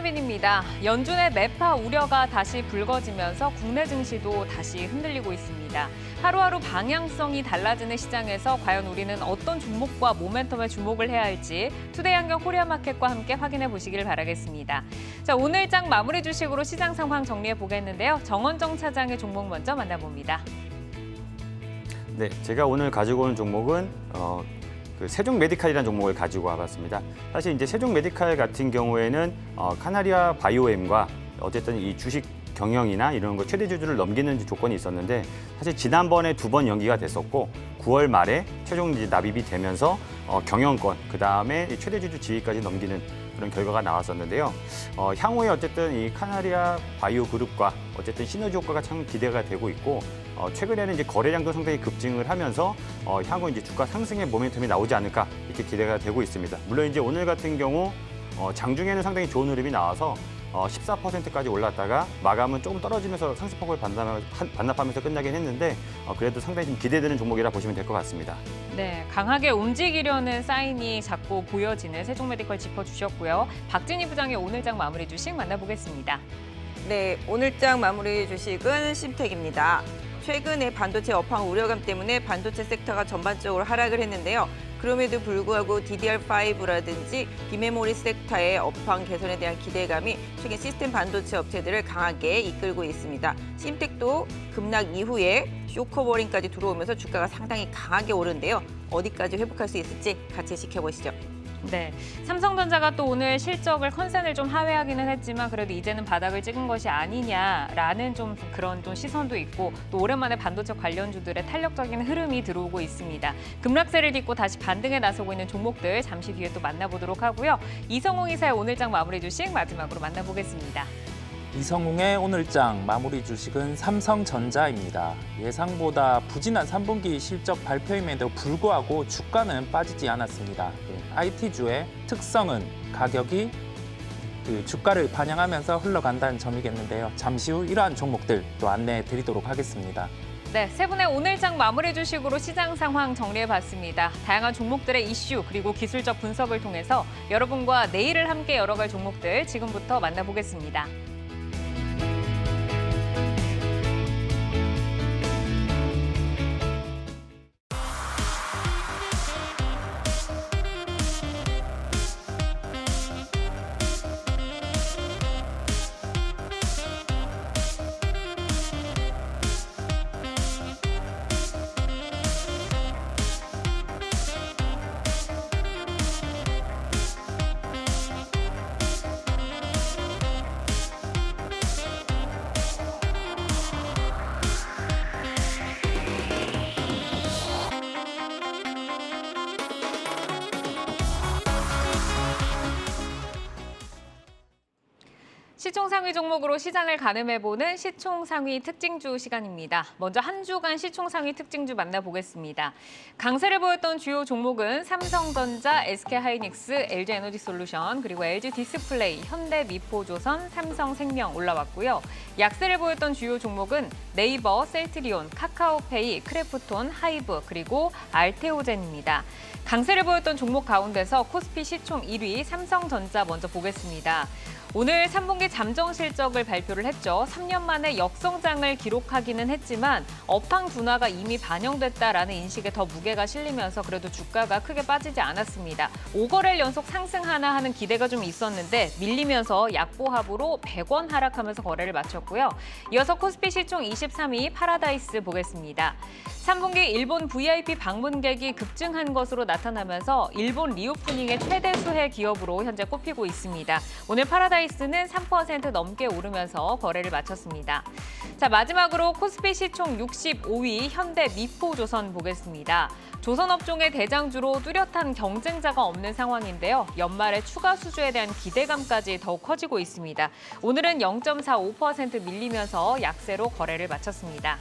손유빈입니다. 연준의 매파 우려가 다시 불거지면서 국내 증시도 다시 흔들리고 있습니다. 하루하루 방향성이 달라지는 시장에서 과연 우리는 어떤 종목과 모멘텀에 주목을 해야 할지 투데이안경 코리아마켓과 함께 확인해 보시길 바라겠습니다. 자, 오늘 장 마무리 주식으로 시장 상황 정리해 보겠는데요. 정원정 차장의 종목 먼저 만나봅니다. 네, 제가 오늘 가지고 온 종목은 세종 메디칼이라는 종목을 가지고 와봤습니다. 사실 이제 세종 메디칼 같은 경우에는 카나리아 바이오엠과 어쨌든 이 주식 경영이나 이런 거 최대 주주를 넘기는 조건이 있었는데 사실 지난번에 2번 연기가 됐었고 9월 말에 최종 이제 납입이 되면서 경영권 그다음에 최대 주주 지위까지 넘기는 그런 결과가 나왔었는데요. 향후에 어쨌든 이 카나리아 바이오 그룹과 어쨌든 시너지 효과가 참 기대가 되고 있고 최근에는 이제 거래량도 상당히 급증을 하면서 향후 이제 주가 상승의 모멘텀이 나오지 않을까 이렇게 기대가 되고 있습니다. 물론 이제 오늘 같은 경우 장중에는 상당히 좋은 흐름이 나와서 14%까지 올랐다가 마감은 조금 떨어지면서 상승폭을 반납하면서 끝나긴 했는데 그래도 상당히 좀 기대되는 종목이라 보시면 될 것 같습니다. 네, 강하게 움직이려는 사인이 자꾸 보여지는 세종메디컬 짚어주셨고요. 박진희 부장의 오늘장 마무리 주식 만나보겠습니다. 네, 오늘장 마무리 주식은 심텍입니다. 최근에 반도체 업황 우려감 때문에 반도체 섹터가 전반적으로 하락을 했는데요. 그럼에도 불구하고 DDR5라든지 비메모리 섹터의 업황 개선에 대한 기대감이 최근 시스템 반도체 업체들을 강하게 이끌고 있습니다. 심텍도 급락 이후에 쇼커버링까지 들어오면서 주가가 상당히 강하게 오르는데요. 어디까지 회복할 수 있을지 같이 지켜보시죠. 네, 삼성전자가 또 오늘 실적을 컨센을 좀 하회하기는 했지만 그래도 이제는 바닥을 찍은 것이 아니냐라는 좀 그런 좀 시선도 있고 또 오랜만에 반도체 관련주들의 탄력적인 흐름이 들어오고 있습니다. 급락세를 딛고 다시 반등에 나서고 있는 종목들 잠시 뒤에 또 만나보도록 하고요. 이성홍 이사의 오늘장 마무리 주식 마지막으로 만나보겠습니다. 이성웅의 오늘장 마무리 주식은 삼성전자입니다. 예상보다 부진한 3분기 실적 발표임에도 불구하고 주가는 빠지지 않았습니다. IT주의 특성은 가격이 주가를 반영하면서 흘러간다는 점이겠는데요. 잠시 후 이러한 종목들 또 안내해 드리도록 하겠습니다. 네, 세 분의 오늘장 마무리 주식으로 시장 상황 정리해봤습니다. 다양한 종목들의 이슈 그리고 기술적 분석을 통해서 여러분과 내일을 함께 열어갈 종목들 지금부터 만나보겠습니다. 시총상위 종목으로 시장을 가늠해보는 시총상위 특징주 시간입니다. 먼저 한 주간 시총상위 특징주 만나보겠습니다. 강세를 보였던 주요 종목은 삼성전자, SK하이닉스, LG에너지솔루션, 그리고 LG디스플레이, 현대미포조선, 삼성생명 올라왔고요. 약세를 보였던 주요 종목은 네이버, 셀트리온, 카카오페이, 크래프톤, 하이브, 그리고 알테오젠입니다. 강세를 보였던 종목 가운데서 코스피 시총 1위 삼성전자 먼저 보겠습니다. 오늘 3분기 잠정 실적을 발표를 했죠. 3년 만에 역성장을 기록하기는 했지만 업황 둔화가 이미 반영됐다라는 인식에 더 무게가 실리면서 그래도 주가가 크게 빠지지 않았습니다. 5거래일 연속 상승하나 하는 기대가 좀 있었는데 밀리면서 약보합으로 100원 하락하면서 거래를 마쳤고요. 이어서 코스피 시총 23위 파라다이스 보겠습니다. 3분기 일본 VIP 방문객이 급증한 것으로 나타나면서 일본 리오프닝의 최대 수혜 기업으로 현재 꼽히고 있습니다. 오늘 파라다이스는 3% 넘게 오르면서 거래를 마쳤습니다. 자, 마지막으로 코스피 시총 65위 현대미포조선 보겠습니다. 조선업종의 대장주로 뚜렷한 경쟁자가 없는 상황인데요. 연말에 추가 수주에 대한 기대감까지 더욱 커지고 있습니다. 오늘은 0.45% 밀리면서 약세로 거래를 마쳤습니다.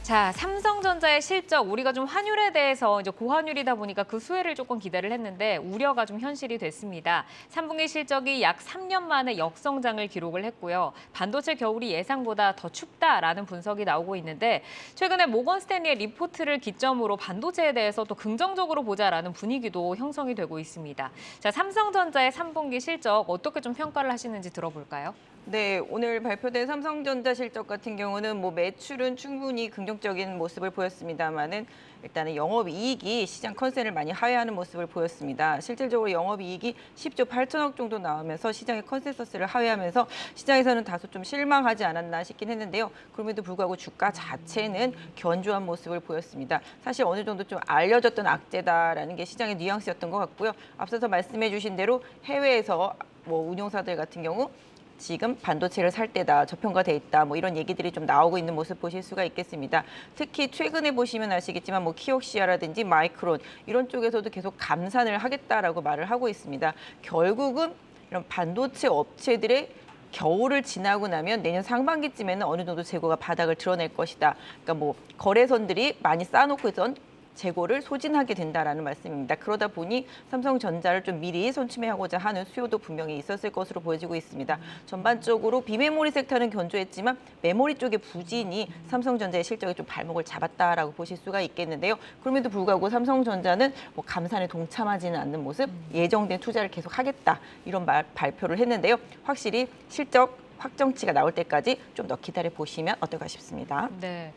자, 삼성전자의 실적, 우리가 좀 환율에 대해서 이제 고환율이다 보니까 그 수혜를 조금 기대를 했는데 우려가 좀 현실이 됐습니다. 3분기 실적이 약 3년 만에 역성장을 기록을 했고요. 반도체 겨울이 예상보다 더 춥다라는 분석이 나오고 있는데 최근에 모건 스탠리의 리포트를 기점으로 반도체에 대해서 또 긍정적으로 보자라는 분위기도 형성이 되고 있습니다. 자, 삼성전자의 3분기 실적 어떻게 좀 평가를 하시는지 들어볼까요? 네, 오늘 발표된 삼성전자 실적 같은 경우는 뭐 매출은 충분히 긍정적인 모습을 보였습니다만은 일단은 영업이익이 시장 컨센을 많이 하회하는 모습을 보였습니다. 실질적으로 영업이익이 10조 8천억 정도 나오면서 시장의 컨센서스를 하회하면서 시장에서는 다소 좀 실망하지 않았나 싶긴 했는데요. 그럼에도 불구하고 주가 자체는 견조한 모습을 보였습니다. 사실 어느 정도 좀 알려졌던 악재다라는 게 시장의 뉘앙스였던 것 같고요. 앞서서 말씀해 주신 대로 해외에서 뭐 운용사들 같은 경우 지금 반도체를 살 때다, 저평가돼 있다, 뭐 이런 얘기들이 좀 나오고 있는 모습 보실 수가 있겠습니다. 특히 최근에 보시면 아시겠지만 뭐 키옥시아라든지 마이크론 이런 쪽에서도 계속 감산을 하겠다라고 말을 하고 있습니다. 결국은 이런 반도체 업체들의 겨울을 지나고 나면 내년 상반기쯤에는 어느 정도 재고가 바닥을 드러낼 것이다. 그러니까 뭐 거래선들이 많이 쌓아놓고 있던 재고를 소진하게 된다라는 말씀입니다. 그러다 보니 삼성전자를 좀 미리 선취매하고자 하는 수요도 분명히 있었을 것으로 보여지고 있습니다. 전반적으로 비메모리 섹터는 견조했지만 메모리 쪽의 부진이 삼성전자의 실적에 좀 발목을 잡았다라고 보실 수가 있겠는데요. 그럼에도 불구하고 삼성전자는 뭐 감산에 동참하지는 않는 모습, 예정된 투자를 계속 하겠다 이런 발표를 했는데요. 확실히 실적 확정치가 나올 때까지 좀 더 기다려 보시면 어떨까 싶습니다. 네.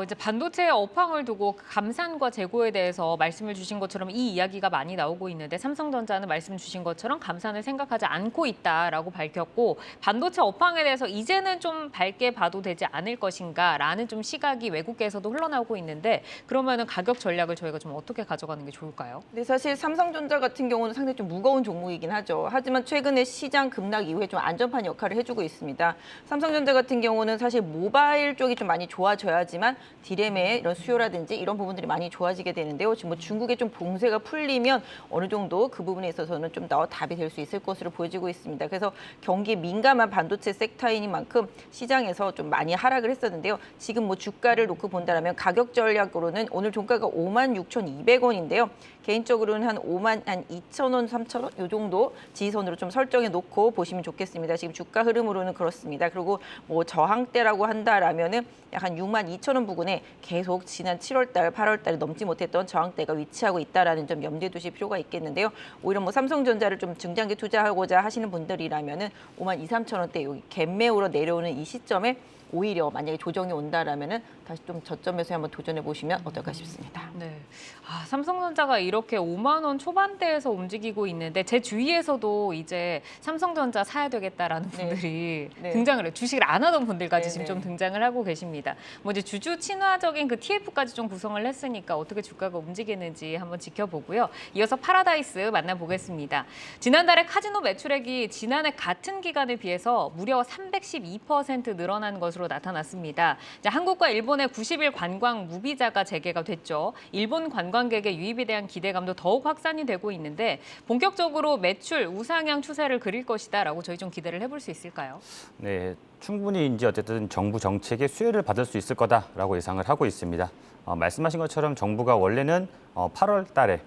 이제 반도체의 업황을 두고 감산과 재고에 대해서 말씀을 주신 것처럼 이 이야기가 많이 나오고 있는데 삼성전자는 말씀 주신 것처럼 감산을 생각하지 않고 있다라고 밝혔고 반도체 업황에 대해서 이제는 좀 밝게 봐도 되지 않을 것인가라는 좀 시각이 외국계에서도 흘러나오고 있는데 그러면은 가격 전략을 저희가 좀 어떻게 가져가는 게 좋을까요? 네, 사실 삼성전자 같은 경우는 상당히 좀 무거운 종목이긴 하죠. 하지만 최근에 시장 급락 이후에 좀 안전판 역할을 해주고 있습니다. 삼성전자 같은 경우는 사실 모바일 쪽이 좀 많이 좋아져야지만 디램의 이런 수요라든지 이런 부분들이 많이 좋아지게 되는데요. 지금 뭐 중국의 좀 봉쇄가 풀리면 어느 정도 그 부분에 있어서는 좀 더 답이 될 수 있을 것으로 보여지고 있습니다. 그래서 경기에 민감한 반도체 섹터인 만큼 시장에서 좀 많이 하락을 했었는데요. 지금 뭐 주가를 놓고 본다면 가격 전략으로는 오늘 종가가 56,200원인데요. 개인적으로는 한 52,000원, 3,000원 이 정도 지지선으로 좀 설정해 놓고 보시면 좋겠습니다. 지금 주가 흐름으로는 그렇습니다. 그리고 뭐 저항대라고 한다라면은 약 한 62,000원 부근에 계속 지난 7월달, 8월달에 넘지 못했던 저항대가 위치하고 있다라는 점 염두에 두실 필요가 있겠는데요. 오히려 뭐 삼성전자를 좀 중장기 투자하고자 하시는 분들이라면은 52,000~3,000원대 여기 갭매우로 내려오는 이 시점에 오히려 만약에 조정이 온다라면은 다시 좀 저점에서 한번 도전해 보시면 어떨까 싶습니다. 네. 삼성전자가 이렇게 5만 원 초반대에서 움직이고 있는데 제 주위에서도 이제 삼성전자 사야 되겠다라는 분들이 네. 등장을 해요. 주식을 안 하던 분들까지 네, 지금 네. 좀 등장을 하고 계십니다. 뭐 이제 주주 친화적인 그 TF까지 좀 구성을 했으니까 어떻게 주가가 움직이는지 한번 지켜보고요. 이어서 파라다이스 만나보겠습니다. 지난달에 카지노 매출액이 지난해 같은 기간에 비해서 무려 312% 늘어난 것으로 나타났습니다. 이제 한국과 일본의 90일 관광 무비자가 재개가 됐죠. 일본 관광객의 유입에 대한 기대감도 더욱 확산이 되고 있는데 본격적으로 매출 우상향 추세를 그릴 것이다라고 저희 좀 기대를 해볼 수 있을까요? 네, 충분히 이제 어쨌든 정부 정책의 수혜를 받을 수 있을 거다라고 예상을 하고 있습니다. 말씀하신 것처럼 정부가 원래는 8월 달에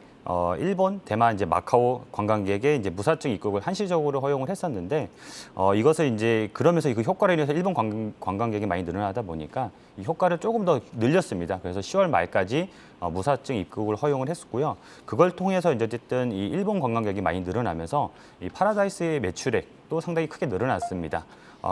일본, 대만, 이제 마카오 관광객의 이제 무사증 입국을 한시적으로 허용을 했었는데 이것을 이제 그러면서 그 효과로 인해서 일본 관광객이 많이 늘어나다 보니까 이 효과를 조금 더 늘렸습니다. 그래서 10월 말까지 무사증 입국을 허용을 했었고요. 그걸 통해서 이제 어쨌든 이 일본 관광객이 많이 늘어나면서 이 파라다이스의 매출액도 상당히 크게 늘어났습니다.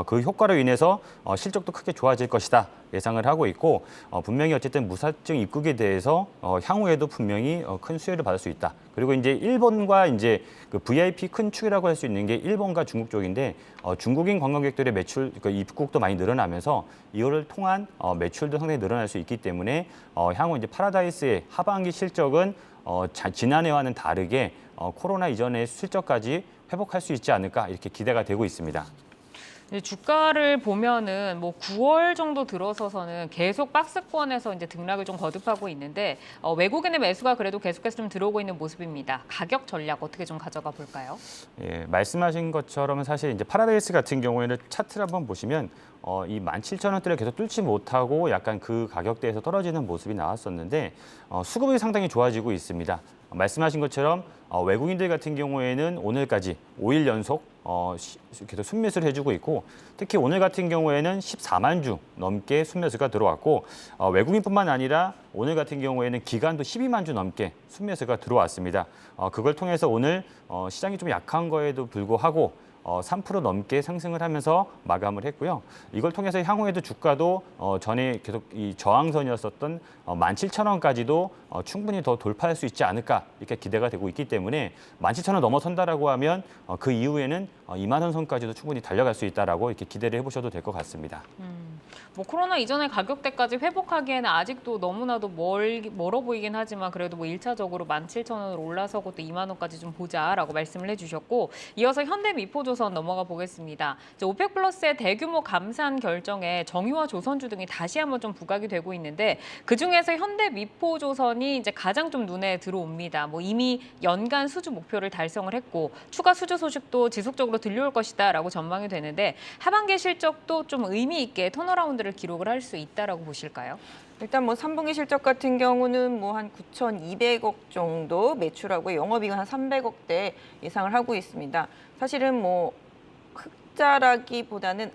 그 효과로 인해서 실적도 크게 좋아질 것이다 예상을 하고 있고 분명히 어쨌든 무사증 입국에 대해서 향후에도 분명히 큰 수혜를 받을 수 있다. 그리고 이제 일본과 이제 그 VIP 큰 축이라고 할 수 있는 게 일본과 중국 쪽인데 중국인 관광객들의 매출 그 입국도 많이 늘어나면서 이거를 통한 매출도 상당히 늘어날 수 있기 때문에 향후 이제 파라다이스의 하반기 실적은 지난해와는 다르게 코로나 이전의 실적까지 회복할 수 있지 않을까 이렇게 기대가 되고 있습니다. 이제 주가를 보면은 뭐 9월 정도 들어서서는 계속 박스권에서 이제 등락을 좀 거듭하고 있는데 외국인의 매수가 그래도 계속해서 좀 들어오고 있는 모습입니다. 가격 전략 어떻게 좀 가져가 볼까요? 예, 말씀하신 것처럼 사실 이제 파라다이스 같은 경우에는 차트를 한번 보시면 이 17,000원대를 계속 뚫지 못하고 약간 그 가격대에서 떨어지는 모습이 나왔었는데 수급이 상당히 좋아지고 있습니다. 말씀하신 것처럼 외국인들 같은 경우에는 오늘까지 5일 연속 계속 순매수를 해주고 있고 특히 오늘 같은 경우에는 14만 주 넘게 순매수가 들어왔고 외국인뿐만 아니라 오늘 같은 경우에는 기간도 12만 주 넘게 순매수가 들어왔습니다. 그걸 통해서 오늘 시장이 좀 약한 거에도 불구하고 3% 넘게 상승을 하면서 마감을 했고요. 이걸 통해서 향후에도 주가도 전에 계속 이 저항선이었었던 17,000원까지도 충분히 더 돌파할 수 있지 않을까 이렇게 기대가 되고 있기 때문에 17,000원 넘어선다라고 하면 그 이후에는 2만 원 선까지도 충분히 달려갈 수 있다라고 이렇게 기대를 해보셔도 될 것 같습니다. 뭐 코로나 이전의 가격대까지 회복하기에는 아직도 너무나도 멀어 보이긴 하지만 그래도 뭐 1차적으로 17,000원으로 올라서고 또 2만 원까지 좀 보자라고 말씀을 해주셨고 이어서 현대미포조선 넘어가 보겠습니다. 이제 오펙 플러스의 대규모 감산 결정에 정유와 조선주 등이 다시 한번 좀 부각이 되고 있는데 그중에서 현대미포조선이 이제 가장 좀 눈에 들어옵니다. 뭐 이미 연간 수주 목표를 달성을 했고 추가 수주 소식도 지속적으로 들려올 것이다라고 전망이 되는데 하반기 실적도 좀 의미 있게 턴어라운드를 기록을 할 수 있다라고 보실까요? 일단 뭐 3분기 실적 같은 경우는 뭐 한 9,200억 정도 매출하고 영업이익은 한 300억대 예상을 하고 있습니다. 사실은 뭐 흑자라기보다는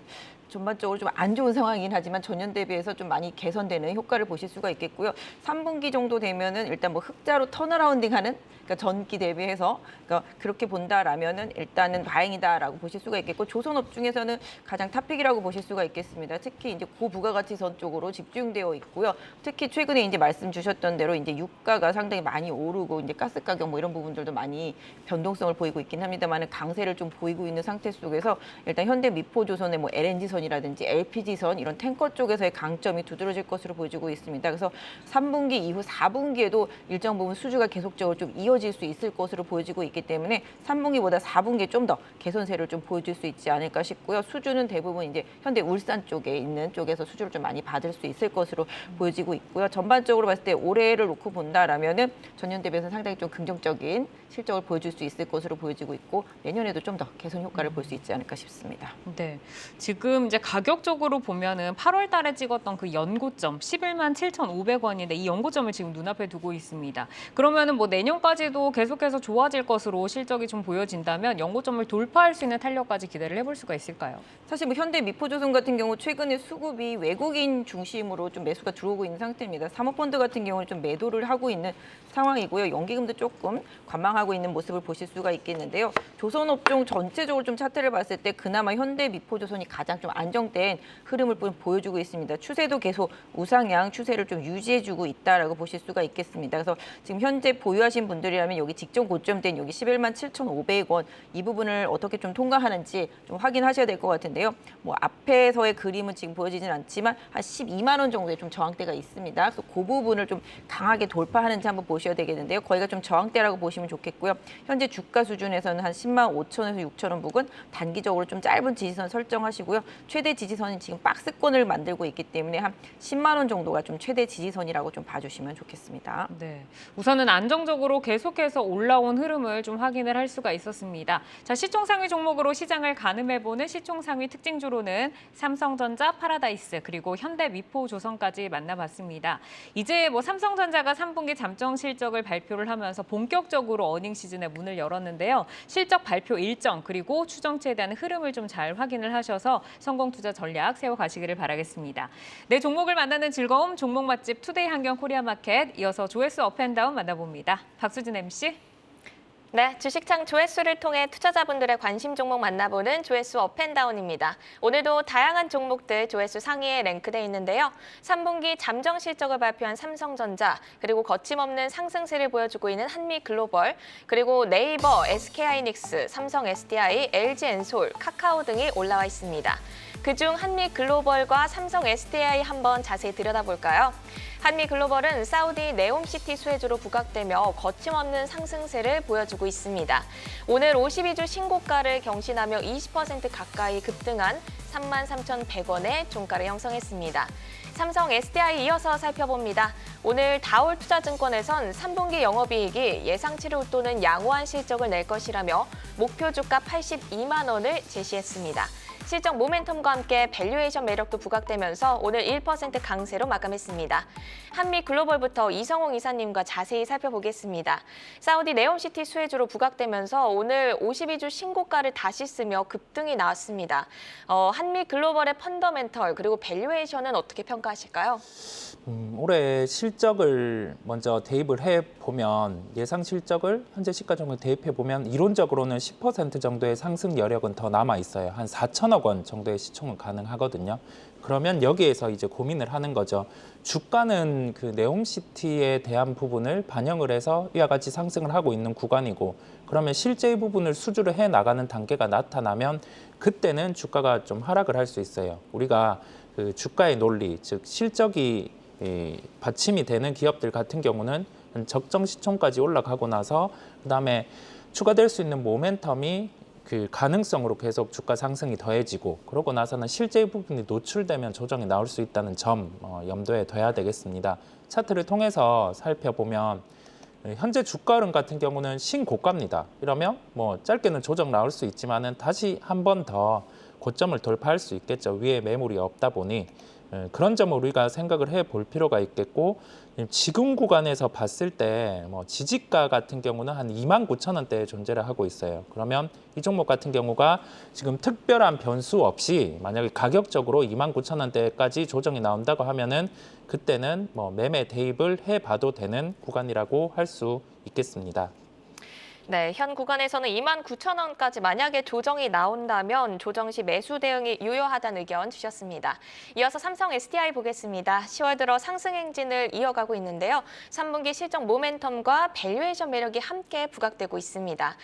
전반적으로 좀 안 좋은 상황이긴 하지만 전년 대비해서 좀 많이 개선되는 효과를 보실 수가 있겠고요. 3분기 정도 되면은 일단 뭐 흑자로 턴어라운딩하는 그러니까 전기 대비해서 그러니까 그렇게 본다라면은 일단은 다행이다라고 보실 수가 있겠고 조선업 중에서는 가장 탑픽이라고 보실 수가 있겠습니다. 특히 이제 고부가가치선 쪽으로 집중되어 있고요. 특히 최근에 이제 말씀 주셨던 대로 이제 유가가 상당히 많이 오르고 이제 가스 가격 뭐 이런 부분들도 많이 변동성을 보이고 있긴 합니다만은 강세를 좀 보이고 있는 상태 속에서 일단 현대미포조선의 뭐 LNG선이라든지 LPG선 이런 탱커 쪽에서의 강점이 두드러질 것으로 보여지고 있습니다. 그래서 3분기 이후 4분기에도 일정 부분 수주가 계속적으로 좀 이어질 수 있을 것으로 보여지고 있기 때문에 3분기보다 4분기에 좀 더 개선세를 좀 보여줄 수 있지 않을까 싶고요. 수주는 대부분 이제 현대 울산 쪽에 있는 쪽에서 수주를 좀 많이 받을 수 있을 것으로 보여지고 있고요. 전반적으로 봤을 때 올해를 놓고 본다라면은 전년 대비해서 상당히 좀 긍정적인 실적을 보여줄 수 있을 것으로 보여지고 있고 내년에도 좀 더 개선 효과를 볼 수 있지 않을까 싶습니다. 네, 지금 이제 가격적으로 보면은 8월 달에 찍었던 그 연고점 11만 7,500원인데 이 연고점을 지금 눈앞에 두고 있습니다. 그러면은 뭐 내년까지도 계속해서 좋아질 것으로 실적이 좀 보여진다면 연고점을 돌파할 수 있는 탄력까지 기대를 해볼 수가 있을까요? 사실 뭐 현대미포조선 같은 경우 최근에 수급이 외국인 중심으로 좀 매수가 들어오고 있는 상태입니다. 사모펀드 같은 경우는 좀 매도를 하고 있는 상황이고요. 연기금도 조금 관망하고 있는 모습을 보실 수가 있겠는데요. 조선업종 전체적으로 좀 차트를 봤을 때 그나마 현대미포조선이 가장 좀 안정된 흐름을 보여주고 있습니다. 추세도 계속 우상향 추세를 좀 유지해주고 있다라고 보실 수가 있겠습니다. 그래서 지금 현재 보유하신 분들이라면 여기 직전 고점된 여기 11만 7,500원 이 부분을 어떻게 좀 통과하는지 좀 확인하셔야 될 것 같은데요. 뭐 앞에서의 그림은 지금 보여지진 않지만 한 12만 원 정도의 좀 저항대가 있습니다. 그래서 그 부분을 좀 강하게 돌파하는지 한번 보셔야 되겠는데요. 거기가 좀 저항대라고 보시면 좋겠고요. 현재 주가 수준에서는 한 10만 5천에서 6천 원 부근 단기적으로 좀 짧은 지지선 설정하시고요. 최대 지지선이 지금 박스권을 만들고 있기 때문에 한 10만 원 정도가 좀 최대 지지선이라고 좀 봐주시면 좋겠습니다. 네, 우선은 안정적으로 계속해서 올라온 흐름을 좀 확인을 할 수가 있었습니다. 자, 시총상위 종목으로 시장을 가늠해보는 시총상위 특징주로는 삼성전자, 파라다이스 그리고 현대미포조선까지 만나봤습니다. 이제 뭐 삼성전자가 3분기 잠정 실적을 발표를 하면서 본격적으로 어닝 시즌의 문을 열었는데요. 실적 발표 일정 그리고 추정치에 대한 흐름을 좀 잘 확인을 하셔서 성공 투자 전략 세워가시기를 바라겠습니다. 네, 종목을 만나는 즐거움 종목 맛집 투데이 한경 코리아마켓 이어서 조회수 업앤다운 만나봅니다. 박수진 MC. 네, 주식창 조회수를 통해 투자자분들의 관심 종목 만나보는 조회수 업앤다운입니다. 오늘도 다양한 종목들 조회수 상위에 랭크돼 있는데요. 3분기 잠정 실적을 발표한 삼성전자, 그리고 거침없는 상승세를 보여주고 있는 한미글로벌, 그리고 네이버, SK하이닉스, 삼성 SDI, LG엔솔, 카카오 등이 올라와 있습니다. 그중 한미글로벌과 삼성 SDI 한번 자세히 들여다볼까요? 한미글로벌은 사우디 네옴시티 수혜주로 부각되며 거침없는 상승세를 보여주고 있습니다. 오늘 52주 신고가를 경신하며 20% 가까이 급등한 33,100원의 종가를 형성했습니다. 삼성 SDI 이어서 살펴봅니다. 오늘 다올투자증권에선 3분기 영업이익이 예상치를 웃도는 양호한 실적을 낼 것이라며 목표 주가 82만 원을 제시했습니다. 실적 모멘텀과 함께 밸류에이션 매력도 부각되면서 오늘 1% 강세로 마감했습니다. 한미글로벌부터 이성홍 이사님과 자세히 살펴보겠습니다. 사우디 네옴시티 수혜주로 부각되면서 오늘 52주 신고가를 다시 쓰며 급등이 나왔습니다. 한미글로벌의 펀더멘털 그리고 밸류에이션은 어떻게 평가하실까요? 올해 실적을 먼저 대입을 해보면 예상 실적을 현재 시가 정도 대입해보면 이론적으로는 10% 정도의 상승 여력은 더 남아있어요. 한 4천억 원 정도의 시총은 가능하거든요. 그러면 여기에서 이제 고민을 하는 거죠. 주가는 그 네옴시티에 대한 부분을 반영을 해서 이와 같이 상승을 하고 있는 구간이고 그러면 실제 부분을 수주를 해 나가는 단계가 나타나면 그때는 주가가 좀 하락을 할 수 있어요. 우리가 그 주가의 논리, 즉 실적이 받침이 되는 기업들 같은 경우는 적정 시총까지 올라가고 나서 그다음에 추가될 수 있는 모멘텀이 그 가능성으로 계속 주가 상승이 더해지고 그러고 나서는 실제 부분이 노출되면 조정이 나올 수 있다는 점 염두에 둬야 되겠습니다. 차트를 통해서 살펴보면 현재 주가 흐름 같은 경우는 신고가입니다. 이러면 뭐 짧게는 조정 나올 수 있지만은 다시 한 번 더 고점을 돌파할 수 있겠죠. 위에 매물이 없다 보니 그런 점을 우리가 생각을 해볼 필요가 있겠고 지금 구간에서 봤을 때 뭐 지지가 같은 경우는 한 29,000원대에 존재를 하고 있어요. 그러면 이 종목 같은 경우가 지금 특별한 변수 없이 만약에 가격적으로 29,000원대까지 조정이 나온다고 하면은 그때는 뭐 매매 대입을 해봐도 되는 구간이라고 할 수 있겠습니다. 네, 현 구간에서는 29,000원까지 만약에 조정이 나온다면 조정 시 매수 대응이 유효하다는 의견 주셨습니다. 이어서 삼성 SDI 보겠습니다. 10월 들어 상승 행진을 이어가고 있는데요. 3분기 실적 모멘텀과 밸류에이션 매력이 함께 부각되고 있습니다.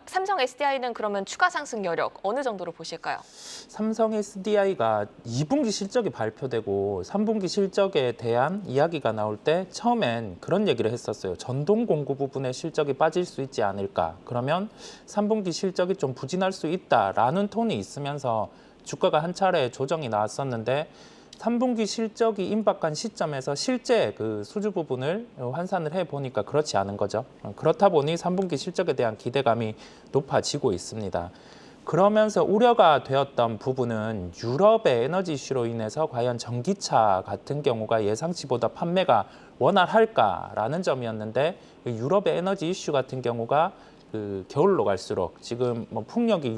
삼성 SDI는 그러면 추가 상승 여력 어느 정도로 보실까요? 삼성 SDI가 2분기 실적이 발표되고 3분기 실적에 대한 이야기가 나올 때 처음엔 그런 얘기를 했었어요. 전동 공구 부분의 실적이 빠질 수 있지 않을까. 그러면 3분기 실적이 좀 부진할 수 있다라는 톤이 있으면서 주가가 한 차례 조정이 나왔었는데 3분기 실적이 임박한 시점에서 실제 그 수주 부분을 환산을 해보니까 그렇지 않은 거죠. 그렇다 보니 3분기 실적에 대한 기대감이 높아지고 있습니다. 그러면서 우려가 되었던 부분은 유럽의 에너지 이슈로 인해서 과연 전기차 같은 경우가 예상치보다 판매가 원활할까라는 점이었는데 유럽의 에너지 이슈 같은 경우가 그 겨울로 갈수록 지금 뭐 풍력이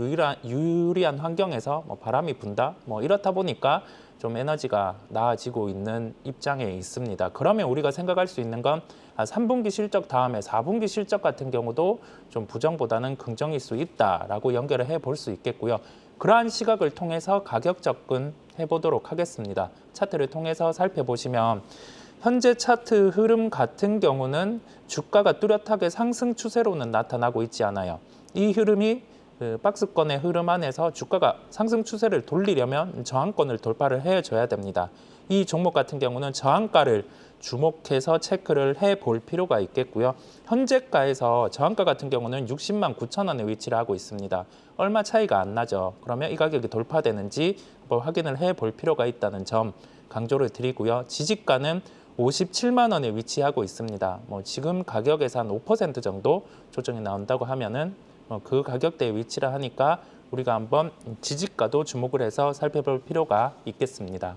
유리한 환경에서 뭐 바람이 분다 뭐 이렇다 보니까 좀 에너지가 나아지고 있는 입장에 있습니다. 그러면 우리가 생각할 수 있는 건 3분기 실적 다음에 4분기 실적 같은 경우도 좀 부정보다는 긍정일 수 있다라고 연결을 해볼 수 있겠고요. 그러한 시각을 통해서 가격 접근해 보도록 하겠습니다. 차트를 통해서 살펴보시면 현재 차트 흐름 같은 경우는 주가가 뚜렷하게 상승 추세로는 나타나고 있지 않아요. 이 흐름이 그 박스권의 흐름 안에서 주가가 상승 추세를 돌리려면 저항권을 돌파를 해줘야 됩니다. 이 종목 같은 경우는 저항가를 주목해서 체크를 해볼 필요가 있겠고요. 현재가에서 저항가 같은 경우는 60만 9천 원에 위치를 하고 있습니다. 얼마 차이가 안 나죠. 그러면 이 가격이 돌파되는지 한번 확인을 해볼 필요가 있다는 점 강조를 드리고요. 지지가는 57만 원에 위치하고 있습니다. 뭐 지금 가격에서 한 5% 정도 조정이 나온다고 하면은 그 가격대에 위치를 하니까 우리가 한번 지지가도 주목을 해서 살펴볼 필요가 있겠습니다.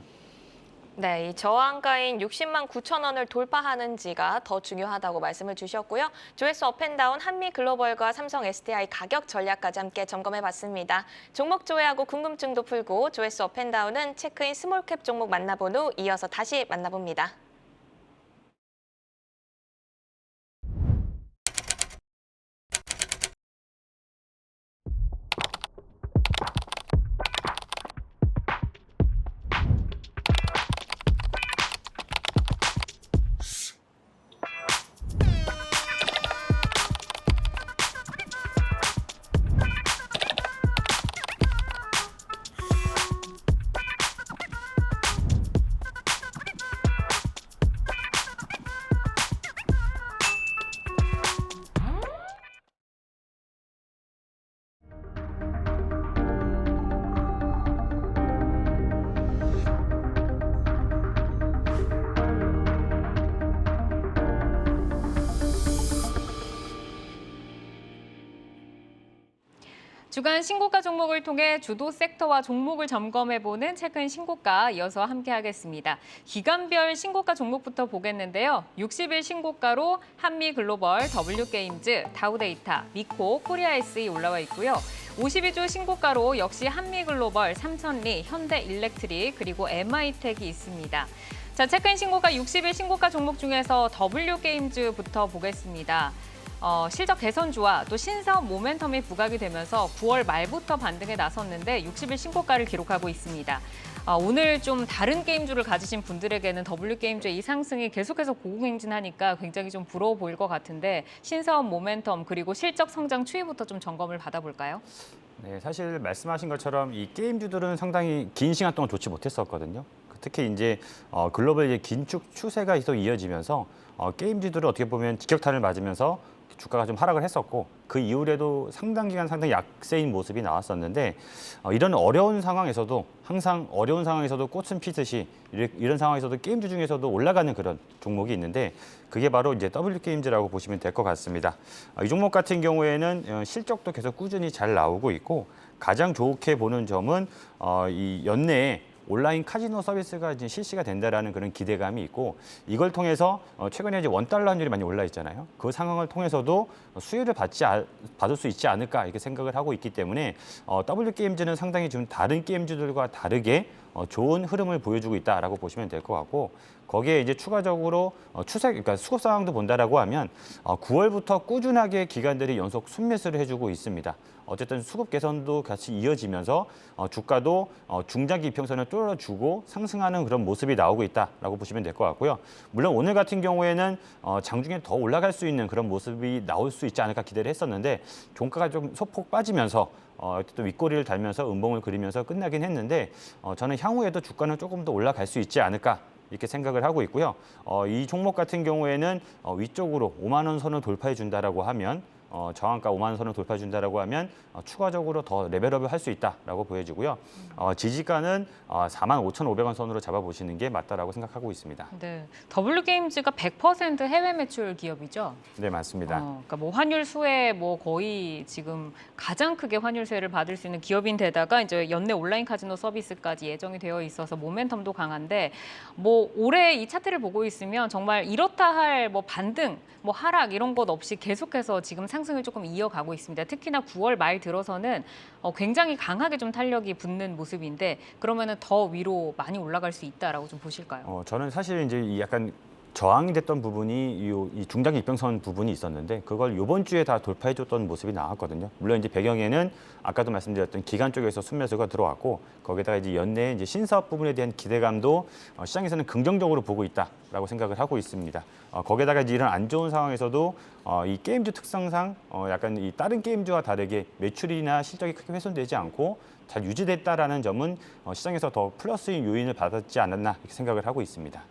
네, 이 저항가인 60만 9천 원을 돌파하는지가 더 중요하다고 말씀을 주셨고요. 조회수 업앤다운 한미글로벌과 삼성 SDI 가격 전략까지 함께 점검해봤습니다. 종목 조회하고 궁금증도 풀고 조회수 업앤다운은 체크인 스몰캡 종목 만나본 후 이어서 다시 만나봅니다. 주간 신고가 종목을 통해 주도 섹터와 종목을 점검해보는 최근 신고가 이어서 함께하겠습니다. 기간별 신고가 종목부터 보겠는데요. 60일 신고가로 한미글로벌, W게임즈, 다우데이터, 미코, 코리아SE 올라와 있고요. 52주 신고가로 역시 한미글로벌, 삼천리, 현대일렉트릭, 그리고 MI텍이 있습니다. 자, 최근 신고가 60일 신고가 종목 중에서 W게임즈부터 보겠습니다. 실적 개선주와 또 신사업 모멘텀이 부각이 되면서 9월 말부터 반등에 나섰는데 60일 신고가를 기록하고 있습니다. 오늘 좀 다른 게임주를 가지신 분들에게는 W게임즈의 이 상승이 계속해서 고공행진하니까 굉장히 좀 부러워 보일 것 같은데 신사업 모멘텀 그리고 실적 성장 추이부터 좀 점검을 받아볼까요? 네, 사실 말씀하신 것처럼 이 게임주들은 상당히 긴 시간 동안 좋지 못했었거든요. 특히 이제 글로벌 이제 긴축 추세가 계속 이어지면서 게임주들은 어떻게 보면 직격탄을 맞으면서 주가가 좀 하락을 했었고 그 이후에도 상당 기간 상당히 약세인 모습이 나왔었는데 이런 어려운 상황에서도 항상 어려운 상황에서도 꽃은 피듯이 이런 상황에서도 게임주 중에서도 올라가는 그런 종목이 있는데 그게 바로 이제 W게임즈라고 보시면 될 것 같습니다. 이 종목 같은 경우에는 실적도 계속 꾸준히 잘 나오고 있고 가장 좋게 보는 점은 이 연내에 온라인 카지노 서비스가 이제 실시가 된다라는 그런 기대감이 있고 이걸 통해서 최근에 이제 $1 환율이 많이 올라 있잖아요. 그 상황을 통해서도 수혜를 받을 수 있지 않을까 이렇게 생각을 하고 있기 때문에 W게임즈는 상당히 좀 다른 게임주들과 다르게 좋은 흐름을 보여주고 있다라고 보시면 될 것 같고 거기에 이제 추가적으로 그러니까 수급 상황도 본다라고 하면 9월부터 꾸준하게 기관들이 연속 순매수를 해주고 있습니다. 어쨌든 수급 개선도 같이 이어지면서 주가도 중장기 이평선을 뚫어주고 상승하는 그런 모습이 나오고 있다라고 보시면 될 것 같고요. 물론 오늘 같은 경우에는 장중에 더 올라갈 수 있는 그런 모습이 나올 수 있지 않을까 기대를 했었는데 종가가 좀 소폭 빠지면서 또 윗꼬리를 달면서 음봉을 그리면서 끝나긴 했는데 저는 향후에도 주가는 조금 더 올라갈 수 있지 않을까 이렇게 생각을 하고 있고요. 이 종목 같은 경우에는 위쪽으로 5만 원 선을 돌파해 준다라고 하면 저항가 5만 원 선을 돌파해 준다라고 하면 추가적으로 더 레벨업을 할 수 있다라고 보여지고요. 지지가는 45,500원 선으로 잡아보시는 게 맞다라고 생각하고 있습니다. 네, W게임즈가 100% 해외 매출 기업이죠. 네, 맞습니다. 그러니까 뭐 환율 수혜 뭐 거의 지금 가장 크게 환율 수혜를 받을 수 있는 기업인데다가 이제 연내 온라인 카지노 서비스까지 예정이 되어 있어서 모멘텀도 강한데 뭐 올해 이 차트를 보고 있으면 정말 이렇다 할 뭐 반등, 뭐 하락 이런 것 없이 계속해서 지금 상승을 조금 이어가고 있습니다. 특히나 9월 말 들어서는 굉장히 강하게 좀 탄력이 붙는 모습인데 그러면은 더 위로 많이 올라갈 수 있다라고 좀 보실까요? 저는 사실 이제 이 약간 저항이 됐던 부분이 이 중장기 이평선 부분이 있었는데 그걸 이번 주에 다 돌파해줬던 모습이 나왔거든요. 물론 이제 배경에는 아까도 말씀드렸던 기관 쪽에서 순매수가 들어왔고 거기다가 이제 연내 이제 신사업 부분에 대한 기대감도 시장에서는 긍정적으로 보고 있다라고 생각을 하고 있습니다. 거기다가 이제 이런 안 좋은 상황에서도 이 게임주 특성상 약간 이 다른 게임주와 다르게 매출이나 실적이 크게 훼손되지 않고 잘 유지됐다라는 점은 시장에서 더 플러스인 요인을 받았지 않았나 이렇게 생각을 하고 있습니다.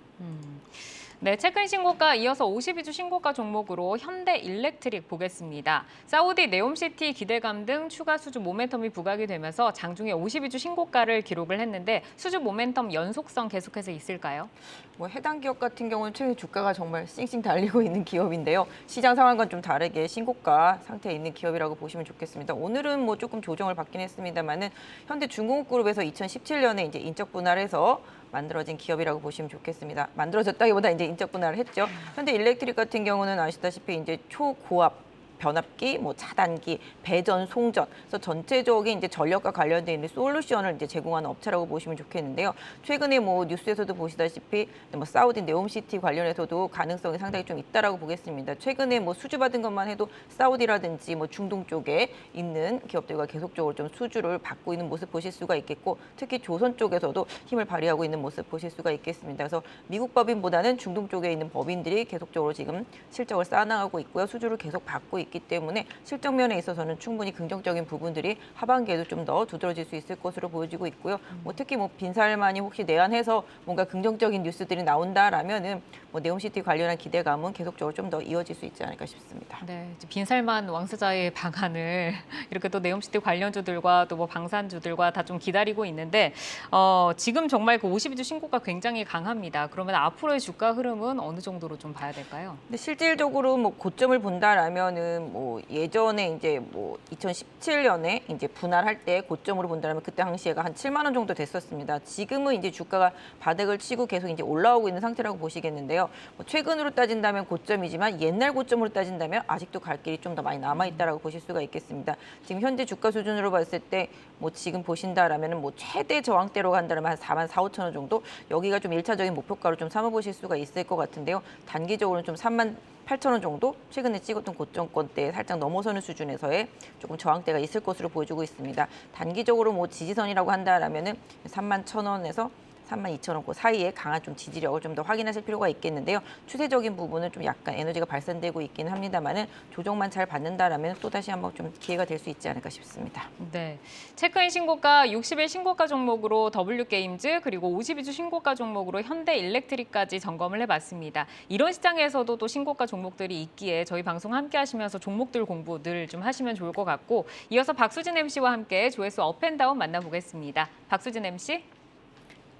네, 최근 신고가 이어서 52주 신고가 종목으로 현대일렉트릭 보겠습니다. 사우디 네옴시티 기대감 등 추가 수주 모멘텀이 부각이 되면서 장중에 52주 신고가를 기록을 했는데 수주 모멘텀 연속성 계속해서 있을까요? 뭐 해당 기업 같은 경우는 최근 주가가 정말 싱싱 달리고 있는 기업인데요. 시장 상황과는 좀 다르게 신고가 상태에 있는 기업이라고 보시면 좋겠습니다. 오늘은 뭐 조금 조정을 받긴 했습니다만은 현대중공업그룹에서 2017년에 이제 인적 분할해서 만들어진 기업이라고 보시면 좋겠습니다. 만들어졌다기보다 이제 인적 분할을 했죠. 현대일렉트릭 같은 경우는 아시다시피 이제 초고압 변압기, 뭐 차단기, 배전, 송전, 그래서 전체적인 이제 전력과 관련돼 있는 솔루션을 이제 제공하는 업체라고 보시면 좋겠는데요. 최근에 뭐 뉴스에서도 보시다시피 뭐 사우디 네옴시티 관련해서도 가능성이 상당히 좀 있다라고 보겠습니다. 최근에 뭐 수주받은 것만 해도 사우디라든지 뭐 중동 쪽에 있는 기업들과 계속적으로 좀 수주를 받고 있는 모습 보실 수가 있겠고, 특히 조선 쪽에서도 힘을 발휘하고 있는 모습 보실 수가 있겠습니다. 그래서 미국 법인보다는 중동 쪽에 있는 법인들이 계속적으로 지금 실적을 쌓아나가고 있고요. 수주를 계속 받고 있기 때문에 실적 면에 있어서는 충분히 긍정적인 부분들이 하반기에도 좀 더 두드러질 수 있을 것으로 보여지고 있고요. 뭐 특히 뭐 빈살만이 혹시 내한해서 뭔가 긍정적인 뉴스들이 나온다라면은 뭐 네옴시티 관련한 기대감은 계속적으로 좀 더 이어질 수 있지 않을까 싶습니다. 네, 빈살만 왕세자의 방안을 이렇게 또 네옴시티 관련주들과 또 뭐 방산주들과 다 좀 기다리고 있는데 지금 정말 그 52주 신고가 굉장히 강합니다. 그러면 앞으로의 주가 흐름은 어느 정도로 좀 봐야 될까요? 근데 실질적으로 뭐 고점을 본다라면은 보면은 뭐 예전에 이제 뭐 2017년에 이제 분할할 때 고점으로 본다면 그때 당시에가 한 7만 원 정도 됐었습니다. 지금은 이제 주가가 바닥을 치고 계속 이제 올라오고 있는 상태라고 보시겠는데요. 뭐 최근으로 따진다면 고점이지만 옛날 고점으로 따진다면 아직도 갈 길이 좀 더 많이 남아 있다라고 보실 수가 있겠습니다. 지금 현재 주가 수준으로 봤을 때 뭐 지금 보신다라면은 뭐 최대 저항대로 간다면 한 4만 4, 5천 원 정도 여기가 좀 1차적인 목표가로 좀 삼아 보실 수가 있을 것 같은데요. 단기적으로는 좀 3만 8천 원 정도 최근에 찍었던 고점권대에 살짝 넘어서는 수준에서의 조금 저항대가 있을 것으로 보여주고 있습니다. 단기적으로 뭐 지지선이라고 한다라면은 3만 1,000원에서 3만 2천 원 그 사이에 강한 좀 지지력을 좀 더 확인하실 필요가 있겠는데요. 추세적인 부분은 좀 약간 에너지가 발산되고 있기는 합니다만은 조정만 잘 받는다라면 또 다시 한번 좀 기회가 될 수 있지 않을까 싶습니다. 네, 체크인 신고가 60일 신고가 종목으로 W게임즈 그리고 52주 신고가 종목으로 현대일렉트릭까지 점검을 해봤습니다. 이런 시장에서도 또 신고가 종목들이 있기에 저희 방송 함께 하시면서 종목들 공부 늘 좀 하시면 좋을 것 같고 이어서 박수진 MC와 함께 조회수 업앤다운 만나보겠습니다. 박수진 MC.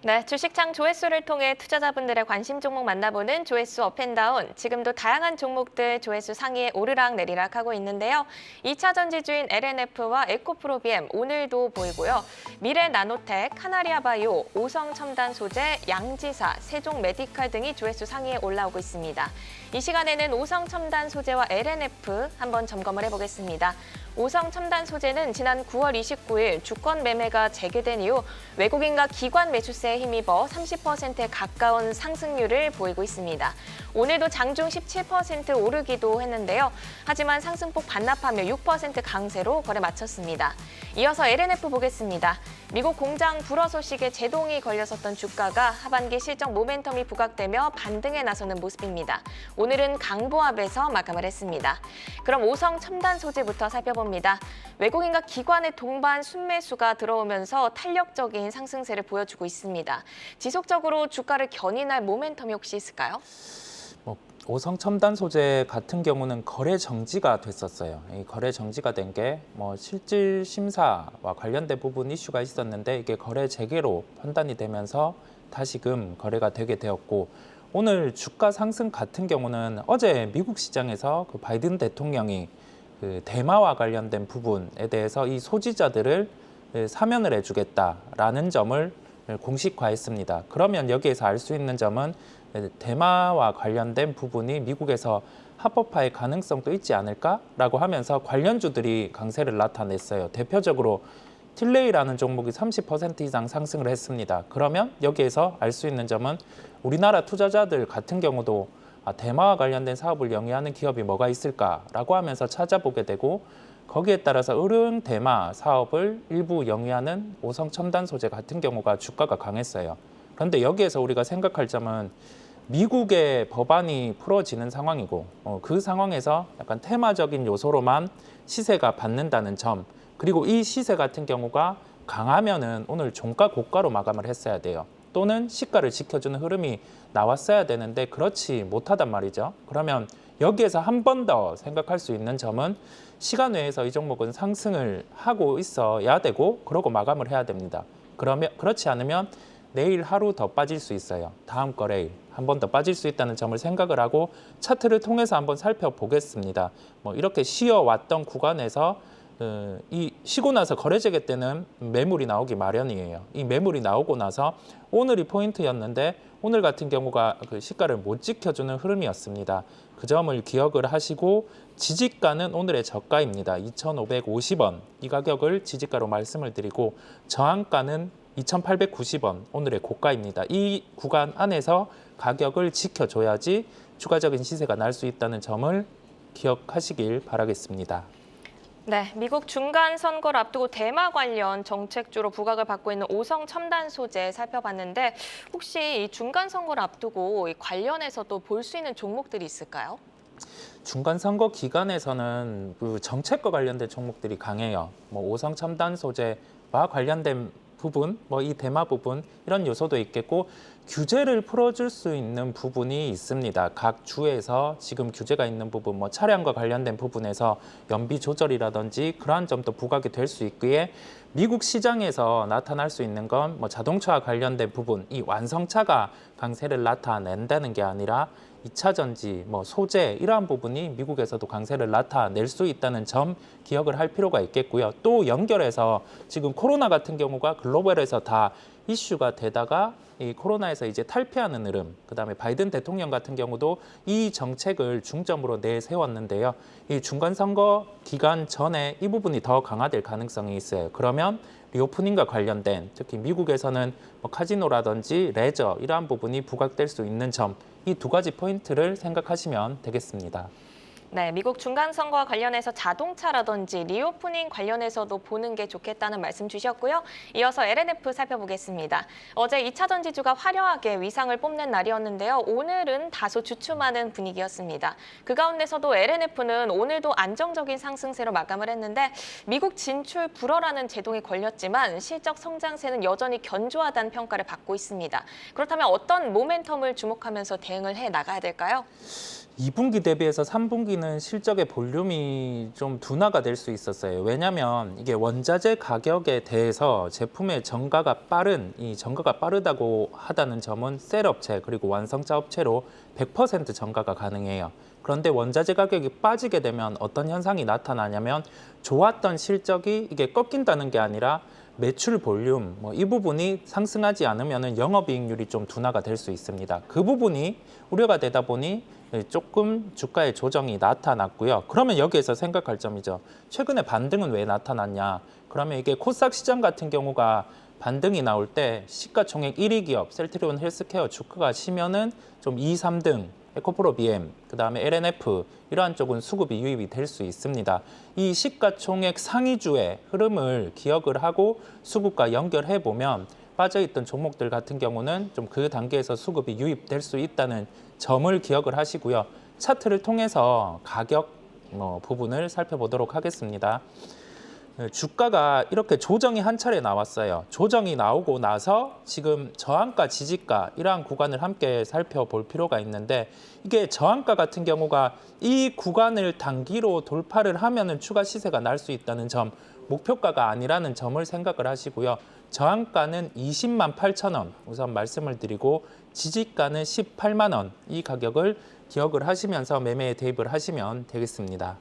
네, 주식창 조회수를 통해 투자자분들의 관심 종목 만나보는 조회수 업앤다운. 지금도 다양한 종목들 조회수 상위에 오르락 내리락 하고 있는데요. 2차 전지주인 LNF와 에코프로비엠 오늘도 보이고요. 미래나노텍, 카나리아바이오, 오성첨단소재, 양지사, 세종메디칼 등이 조회수 상위에 올라오고 있습니다. 이 시간에는 오성첨단소재와 LNF 한번 점검을 해보겠습니다. 오성첨단소재는 지난 9월 29일 주권 매매가 재개된 이후 외국인과 기관 매수세에 힘입어 30%에 가까운 상승률을 보이고 있습니다. 오늘도 장중 17% 오르기도 했는데요. 하지만 상승폭 반납하며 6% 강세로 거래 마쳤습니다. 이어서 LNF 보겠습니다. 미국 공장 불허 소식에 제동이 걸렸었던 주가가 하반기 실적 모멘텀이 부각되며 반등에 나서는 모습입니다. 오늘은 강보합에서 마감을 했습니다. 그럼 오성 첨단 소재부터 살펴봅니다. 외국인과 기관의 동반 순매수가 들어오면서 탄력적인 상승세를 보여주고 있습니다. 지속적으로 주가를 견인할 모멘텀이 혹시 있을까요? 오성 첨단 소재 같은 경우는 거래 정지가 됐었어요. 이 거래 정지가 된 게 실질 심사와 관련된 부분 이슈가 있었는데 이게 거래 재개로 판단이 되면서 다시금 거래가 되게 되었고 오늘 주가 상승 같은 경우는 어제 미국 시장에서 그 바이든 대통령이 그 대마와 관련된 부분에 대해서 이 소지자들을 사면을 해주겠다라는 점을 공식화했습니다. 그러면 여기에서 알 수 있는 점은 대마와 관련된 부분이 미국에서 합법화의 가능성도 있지 않을까라고 하면서 관련주들이 강세를 나타냈어요. 대표적으로 틸레이라는 종목이 30% 이상 상승을 했습니다. 그러면 여기에서 알 수 있는 점은 우리나라 투자자들 같은 경우도 대마와 관련된 사업을 영위하는 기업이 뭐가 있을까라고 하면서 찾아보게 되고 거기에 따라서 으르응 대마 사업을 일부 영위하는 오성 첨단 소재 같은 경우가 주가가 강했어요. 그런데 여기에서 우리가 생각할 점은 미국의 법안이 풀어지는 상황이고 그 상황에서 약간 테마적인 요소로만 시세가 받는다는 점 그리고 이 시세 같은 경우가 강하면은 오늘 종가 고가로 마감을 했어야 돼요. 또는 시가를 지켜주는 흐름이 나왔어야 되는데 그렇지 못하단 말이죠. 그러면 여기에서 한 번 더 생각할 수 있는 점은 시간 외에서 이 종목은 상승을 하고 있어야 되고 그러고 마감을 해야 됩니다. 그러면 그렇지 않으면 내일 하루 더 빠질 수 있어요. 다음 거래일 한 번 더 빠질 수 있다는 점을 생각을 하고 차트를 통해서 한번 살펴보겠습니다. 이렇게 쉬어왔던 구간에서 이 쉬고 나서 거래 재개 때는 매물이 나오기 마련이에요. 이 매물이 나오고 나서 오늘이 포인트였는데 오늘 같은 경우가 그 시가를 못 지켜주는 흐름이었습니다. 그 점을 기억을 하시고 지지가는 오늘의 저가입니다. 2,550원 이 가격을 지지가로 말씀을 드리고 저항가는 2,890원 오늘의 고가입니다. 이 구간 안에서 가격을 지켜줘야지 추가적인 시세가 날 수 있다는 점을 기억하시길 바라겠습니다. 네, 미국 중간 선거를 앞두고 대마 관련 정책주로 부각을 받고 있는 오성 첨단 소재 살펴봤는데 혹시 이 중간 선거를 앞두고 이 관련해서도 볼 수 있는 종목들이 있을까요? 중간 선거 기간에서는 그 정책과 관련된 종목들이 강해요. 오성 첨단 소재와 관련된 부분, 이 대마 부분 이런 요소도 있겠고 규제를 풀어줄 수 있는 부분이 있습니다. 각 주에서 지금 규제가 있는 부분, 차량과 관련된 부분에서 연비 조절이라든지 그러한 점도 부각이 될 수 있기에 미국 시장에서 나타날 수 있는 건 뭐 자동차와 관련된 부분, 이 완성차가 강세를 나타낸다는 게 아니라 2차 전지, 뭐 소재 이러한 부분이 미국에서도 강세를 나타낼 수 있다는 점 기억을 할 필요가 있겠고요. 또 연결해서 지금 코로나 같은 경우가 글로벌에서 다 이슈가 되다가 이 코로나에서 이제 탈피하는 흐름, 그다음에 바이든 대통령 같은 경우도 이 정책을 중점으로 내세웠는데요. 이 중간선거 기간 전에 이 부분이 더 강화될 가능성이 있어요. 그러면 리오프닝과 관련된, 특히 미국에서는 뭐 카지노라든지 레저 이러한 부분이 부각될 수 있는 점, 이 두 가지 포인트를 생각하시면 되겠습니다. 네, 미국 중간선거와 관련해서 자동차라든지 리오프닝 관련해서도 보는 게 좋겠다는 말씀 주셨고요. 이어서 LNF 살펴보겠습니다. 어제 2차 전지주가 화려하게 위상을 뽐낸 날이었는데요. 오늘은 다소 주춤하는 분위기였습니다. 그 가운데서도 LNF는 오늘도 안정적인 상승세로 마감을 했는데 미국 진출 불허라는 제동이 걸렸지만 실적 성장세는 여전히 견조하다는 평가를 받고 있습니다. 그렇다면 어떤 모멘텀을 주목하면서 대응을 해 나가야 될까요? 2분기 대비해서 3분기는 실적의 볼륨이 좀 둔화가 될 수 있었어요. 왜냐하면 이게 원자재 가격에 대해서 제품의 이 정가가 빠르다고 하다는 점은 셀 업체 그리고 완성차 업체로 100% 정가가 가능해요. 그런데 원자재 가격이 빠지게 되면 어떤 현상이 나타나냐면 좋았던 실적이 이게 꺾인다는 게 아니라 매출 볼륨, 이 부분이 상승하지 않으면 영업이익률이 좀 둔화가 될 수 있습니다. 그 부분이 우려가 되다 보니 조금 주가의 조정이 나타났고요. 그러면 여기에서 생각할 점이죠. 최근에 반등은 왜 나타났냐? 그러면 이게 코스닥 시장 같은 경우가 반등이 나올 때 시가총액 1위 기업 셀트리온 헬스케어 주가가 치면은 좀 2, 3등 에코프로 BM, 그다음에 LNF 이러한 쪽은 수급이 유입이 될 수 있습니다. 이 시가총액 상위주의 흐름을 기억을 하고 수급과 연결해 보면 빠져있던 종목들 같은 경우는 좀 그 단계에서 수급이 유입될 수 있다는 점을 기억을 하시고요. 차트를 통해서 가격 부분을 살펴보도록 하겠습니다. 주가가 이렇게 조정이 한 차례 나왔어요. 조정이 나오고 나서 지금 저항가, 지지가 이러한 구간을 함께 살펴볼 필요가 있는데 이게 저항가 같은 경우가 이 구간을 단기로 돌파를 하면은 추가 시세가 날 수 있다는 점, 목표가가 아니라는 점을 생각을 하시고요. 저항가는 20만 8천 원 우선 말씀을 드리고 지지가는 18만 원 이 가격을 기억을 하시면서 매매에 대입을 하시면 되겠습니다.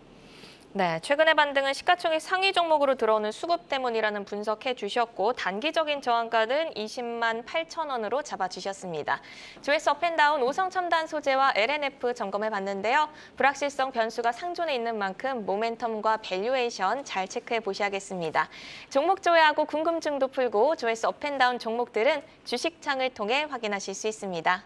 네, 최근의 반등은 시가총액 상위 종목으로 들어오는 수급 때문이라는 분석해 주셨고 단기적인 저항가는 20만 8천 원으로 잡아주셨습니다. 조회수 업앤다운 오성첨단 소재와 LNF 점검해 봤는데요. 불확실성 변수가 상존해 있는 만큼 모멘텀과 밸류에이션 잘 체크해 보셔야겠습니다. 종목 조회하고 궁금증도 풀고 조회수 업앤다운 종목들은 주식창을 통해 확인하실 수 있습니다.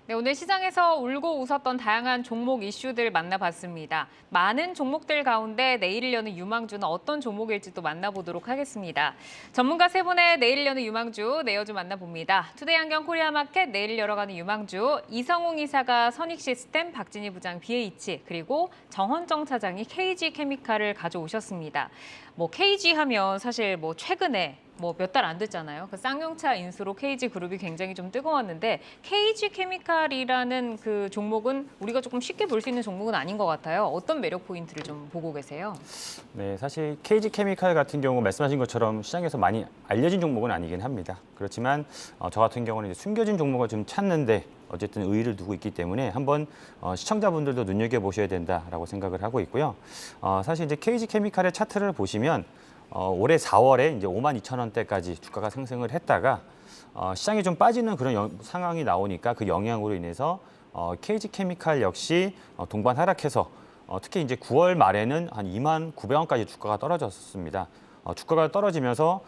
네, 오늘 시장에서 울고 웃었던 다양한 종목 이슈들 만나봤습니다. 많은 종목들 가운데 내일을 여는 유망주는 어떤 종목일지도 만나보도록 하겠습니다. 전문가 세 분의 내일을 여는 유망주 내어주 만나봅니다. 투데이안경 코리아마켓 내일을 열어가는 유망주 이성웅 이사가 선익시스템, 박진희 부장 BH, 그리고 정헌정 차장이 KG케미칼을 가져오셨습니다. KG 하면 사실 최근에 뭐 몇 달 안 됐잖아요. 그 쌍용차 인수로 KG 그룹이 굉장히 좀 뜨거웠는데 KG 케미칼이라는 그 종목은 우리가 조금 쉽게 볼 수 있는 종목은 아닌 것 같아요. 어떤 매력 포인트를 좀 보고 계세요? 네, 사실 KG 케미칼 같은 경우 말씀하신 것처럼 시장에서 많이 알려진 종목은 아니긴 합니다. 그렇지만 저 같은 경우는 이제 숨겨진 종목을 좀 찾는데 어쨌든 의의를 두고 있기 때문에 한번 시청자분들도 눈여겨보셔야 된다라고 생각을 하고 있고요. 사실 이제 KG 케미칼의 차트를 보시면 올해 4월에 이제 52,000원대까지 주가가 상승을 했다가 시장이 좀 빠지는 그런 상황이 나오니까 그 영향으로 인해서 KG 케미칼 역시 동반 하락해서 특히 이제 9월 말에는 한 29,900원까지 주가가 떨어졌습니다. 주가가 떨어지면서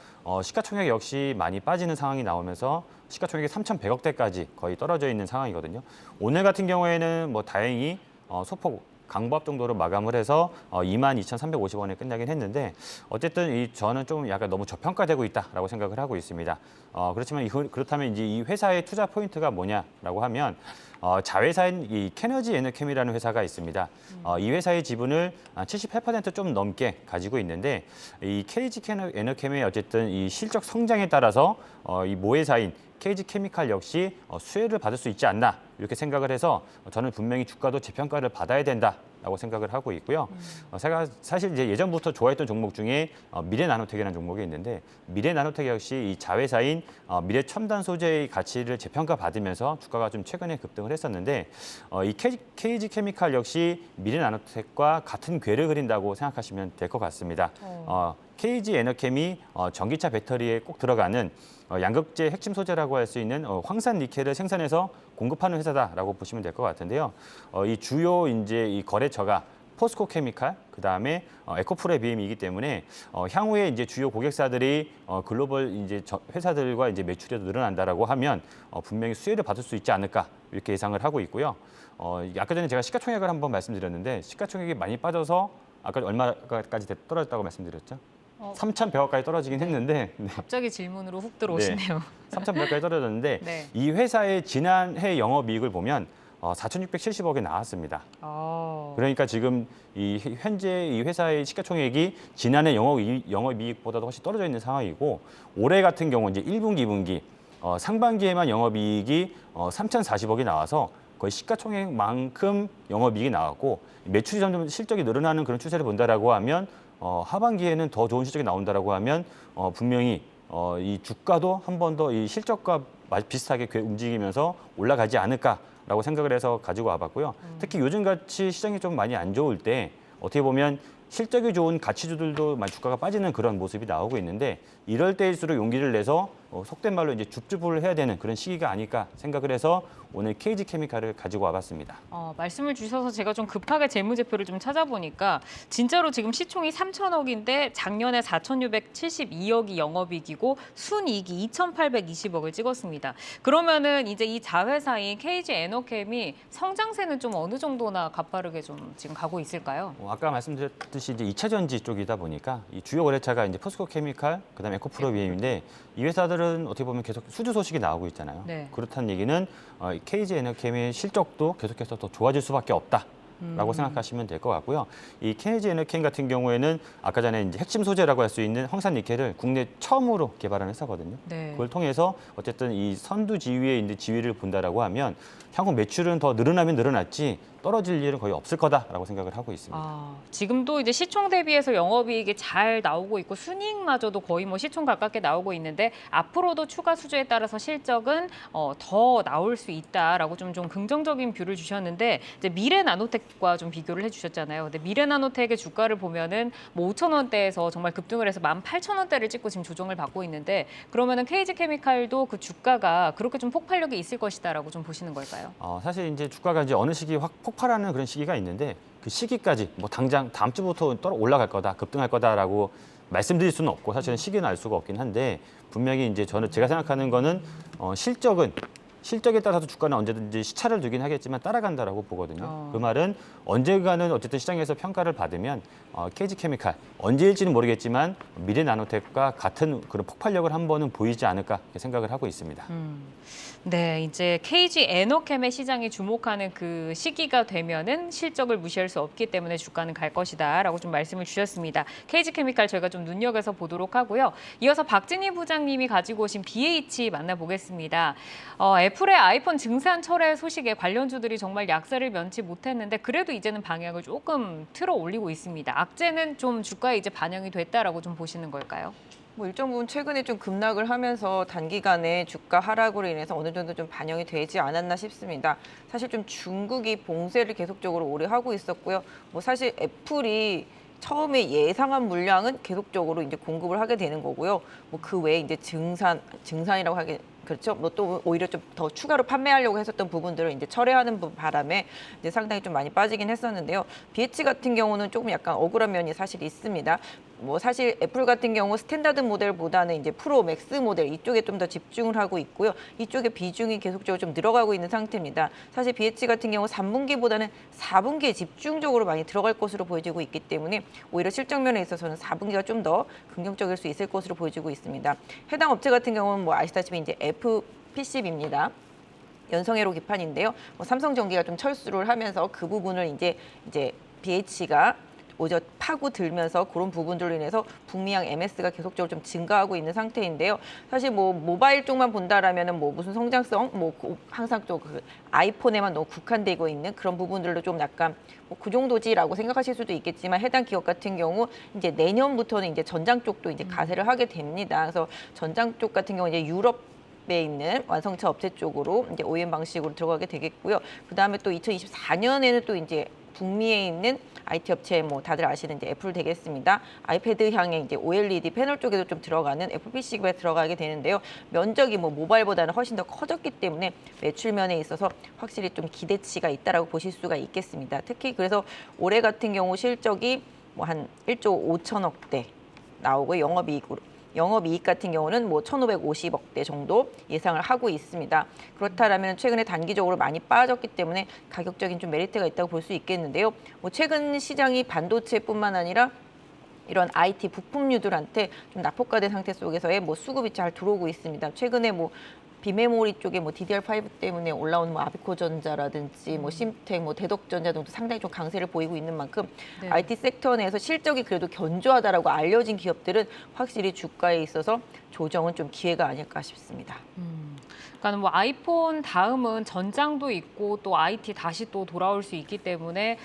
시가총액 역시 많이 빠지는 상황이 나오면서 시가총액이 3,100억대까지 거의 떨어져 있는 상황이거든요. 오늘 같은 경우에는 뭐 다행히 소폭 강보합 정도로 마감을 해서 22,350원에 끝나긴 했는데 어쨌든 저는 좀 약간 너무 저평가되고 있다라고 생각을 하고 있습니다. 그렇지만 그렇다면 이제 이 회사의 투자 포인트가 뭐냐라고 하면 자회사인 이 캐너지 에너캠이라는 회사가 있습니다. 이 회사의 지분을 78%좀 넘게 가지고 있는데 이 KG 에너캠의 어쨌든 이 실적 성장에 따라서 이 모회사인 KG 케미칼 역시 수혜를 받을 수 있지 않나 이렇게 생각을 해서 저는 분명히 주가도 재평가를 받아야 된다라고 생각을 하고 있고요. 제가 사실 이제 예전부터 좋아했던 종목 중에 미래나노텍이라는 종목이 있는데 미래나노텍 역시 이 자회사인 미래첨단 소재의 가치를 재평가 받으면서 주가가 좀 최근에 급등을 했었는데 이 KG 케미칼 역시 미래나노텍과 같은 궤를 그린다고 생각하시면 될 것 같습니다. KG 에너캠이 전기차 배터리에 꼭 들어가는 양극재 핵심 소재라고 할 수 있는 황산 니켈을 생산해서 공급하는 회사다라고 보시면 될 것 같은데요. 이 주요 이제 이 거래처가 포스코 케미칼, 그다음에 에코프로비엠이기 때문에 향후에 이제 주요 고객사들이 글로벌 이제 회사들과 이제 매출이 늘어난다라고 하면 분명히 수혜를 받을 수 있지 않을까 이렇게 예상을 하고 있고요. 아까 전에 제가 시가총액을 한번 말씀드렸는데 시가총액이 많이 빠져서 아까 얼마까지 떨어졌다고 말씀드렸죠? 3,100억까지 떨어지긴 했는데 갑자기 질문으로 훅 들어오시네요. 3,100억까지 떨어졌는데 네. 이 회사의 지난해 영업이익을 보면 4,670억에 나왔습니다. 그러니까 지금 현재 이 회사의 시가총액이 지난해 영업이익보다도 훨씬 떨어져 있는 상황이고 올해 같은 경우 이제 1분기, 2분기 상반기에만 영업이익이 3,040억이 나와서 거의 시가총액만큼 영업이익이 나왔고 매출이 점점 실적이 늘어나는 그런 추세를 본다라고 하면 하반기에는 더 좋은 실적이 나온다라고 하면 분명히 이 주가도 한 번 더 이 실적과 비슷하게 움직이면서 올라가지 않을까라고 생각을 해서 가지고 와봤고요. 특히 요즘같이 시장이 좀 많이 안 좋을 때 어떻게 보면 실적이 좋은 가치주들도 많이 주가가 빠지는 그런 모습이 나오고 있는데 이럴 때일수록 용기를 내서 속된 말로 이제 줍줍을 해야 되는 그런 시기가 아닐까 생각을 해서 오늘 KG 케미칼을 가지고 와봤습니다. 말씀을 주셔서 제가 좀 급하게 재무제표를 좀 찾아보니까 진짜로 지금 시총이 3,000억인데 작년에 4,672억이 영업이익이고 순이익이 2,820억을 찍었습니다. 그러면은 이제 이 자회사인 KG 에너캠이 성장세는 좀 어느 정도나 가파르게 좀 지금 가고 있을까요? 아까 말씀드렸듯이 이제 2차 전지 쪽이다 보니까 이 주요 거래처가 이제 포스코 케미칼, 그다음에 에코프로비엠인데 이 회사들은 어떻게 보면 계속 수주 소식이 나오고 있잖아요. 네. 그렇다는 얘기는 KG 에너캠의 실적도 계속해서 더 좋아질 수밖에 없다라고 생각하시면 될 것 같고요. 이 KG 에너캠 같은 경우에는 아까 전에 이제 핵심 소재라고 할 수 있는 황산 니켈을 국내 처음으로 개발한 회사거든요. 네. 그걸 통해서 어쨌든 이 선두 지위에 이제 지위를 본다라고 하면 향후 매출은 더 늘어나면 늘어났지 떨어질 일은 거의 없을 거다라고 생각을 하고 있습니다. 지금도 이제 시총 대비해서 영업이익이 잘 나오고 있고 순이익마저도 거의 뭐 시총 가깝게 나오고 있는데 앞으로도 추가 수주에 따라서 실적은 더 나올 수 있다라고 좀 긍정적인 뷰를 주셨는데 이제 미래나노텍과 좀 비교를 해주셨잖아요. 근데 미래나노텍의 주가를 보면은 뭐 5,000원대에서 정말 급등을 해서 18,000원대를 찍고 지금 조정을 받고 있는데 그러면은 KG케미칼도 그 주가가 그렇게 좀 폭발력이 있을 것이다라고 좀 보시는 걸까요? 사실 이제 주가가 이제 어느 시기 확 폭발하는 그런 시기가 있는데 그 시기까지 뭐 당장 다음 주부터 올라갈 거다, 급등할 거다라고 말씀드릴 수는 없고 사실은 시기는 알 수가 없긴 한데 분명히 이제 제가 생각하는 거는 실적은 실적에 따라서 주가는 언제든지 시차를 두긴 하겠지만 따라간다라고 보거든요. 그 말은 언젠가는 어쨌든 시장에서 평가를 받으면 KG케미칼 언제일지는 모르겠지만 미래나노텍과 같은 그런 폭발력을 한 번은 보이지 않을까 생각을 하고 있습니다. 네, 이제 KG 에너캠의 시장이 주목하는 그 시기가 되면은 실적을 무시할 수 없기 때문에 주가는 갈 것이다라고 좀 말씀을 주셨습니다. KG케미칼 저희가 좀 눈여겨서 보도록 하고요. 이어서 박진희 부장님이 가지고 오신 BH 만나보겠습니다. 애플의 아이폰 증산 철회 소식에 관련주들이 정말 약세를 면치 못했는데 그래도 이제는 방향을 조금 틀어 올리고 있습니다. 악재는 좀 주가에 이제 반영이 됐다라고 좀 보시는 걸까요? 뭐 일정 부분 최근에 좀 급락을 하면서 단기간에 주가 하락으로 인해서 어느 정도 좀 반영이 되지 않았나 싶습니다. 사실 좀 중국이 봉쇄를 계속적으로 오래 하고 있었고요. 뭐 사실 애플이 처음에 예상한 물량은 계속적으로 이제 공급을 하게 되는 거고요. 뭐 그 외에 이제 증산이라고 하게 그렇죠. 뭐 또 오히려 좀 더 추가로 판매하려고 했었던 부분들을 이제 철회하는 바람에 이제 상당히 좀 많이 빠지긴 했었는데요. BH 같은 경우는 조금 약간 억울한 면이 사실 있습니다. 뭐 사실 애플 같은 경우 스탠다드 모델보다는 이제 프로, 맥스 모델 이쪽에 좀 더 집중을 하고 있고요. 이쪽에 비중이 계속적으로 좀 늘어가고 있는 상태입니다. 사실 BH 같은 경우 3분기보다는 4분기에 집중적으로 많이 들어갈 것으로 보여지고 있기 때문에 오히려 실적면에 있어서는 4분기가 좀 더 긍정적일 수 있을 것으로 보여지고 있습니다. 해당 업체 같은 경우는 뭐 아시다시피 이제 FPCB입니다. 연성회로 기판인데요. 뭐 삼성전기가 좀 철수를 하면서 그 부분을 이제 BH가 오히려 파고들면서 그런 부분들로 인해서 북미양 MS가 계속적으로 좀 증가하고 있는 상태인데요. 사실 뭐 모바일 쪽만 본다라면은 뭐 무슨 성장성 뭐 항상 또 그 아이폰에만 너무 국한되고 있는 그런 부분들로 좀 약간 뭐 그 정도지라고 생각하실 수도 있겠지만 해당 기업 같은 경우 이제 내년부터는 이제 전장 쪽도 이제 가세를 하게 됩니다. 그래서 전장 쪽 같은 경우 이제 유럽에 있는 완성차 업체 쪽으로 이제 OEM 방식으로 들어가게 되겠고요. 그 다음에 또 2024년에는 또 이제 북미에 있는 IT 업체 뭐 다들 아시는 이제 애플 되겠습니다. 아이패드 향의 이제 OLED 패널 쪽에도 좀 들어가는 FPCB에 들어가게 되는데요. 면적이 뭐 모바일보다는 훨씬 더 커졌기 때문에 매출면에 있어서 확실히 좀 기대치가 있다라고 보실 수가 있겠습니다. 특히 그래서 올해 같은 경우 실적이 뭐 한 1조 5천억대 나오고 영업이익 같은 경우는 뭐 1,550억대 정도 예상을 하고 있습니다. 그렇다면 최근에 단기적으로 많이 빠졌기 때문에 가격적인 좀 메리트가 있다고 볼 수 있겠는데요. 뭐 최근 시장이 반도체뿐만 아니라 이런 IT 부품류들한테 좀 낙폭과된 상태 속에서의 뭐 수급이 잘 들어오고 있습니다. 최근에 뭐 비메모리 쪽에 뭐 DDR5 때문에 올라온 뭐 아비코전자라든지 뭐 심텍, 뭐 대덕전자 등도 상당히 좀 강세를 보이고 있는 만큼 네. IT 섹터 내에서 실적이 그래도 견조하다라고 알려진 기업들은 확실히 주가에 있어서 조정은 좀 기회가 아닐까 싶습니다. 그러니까 뭐 아이폰 다음은 전장도 있고 또 IT 다시 또 돌아올 수 있기 때문에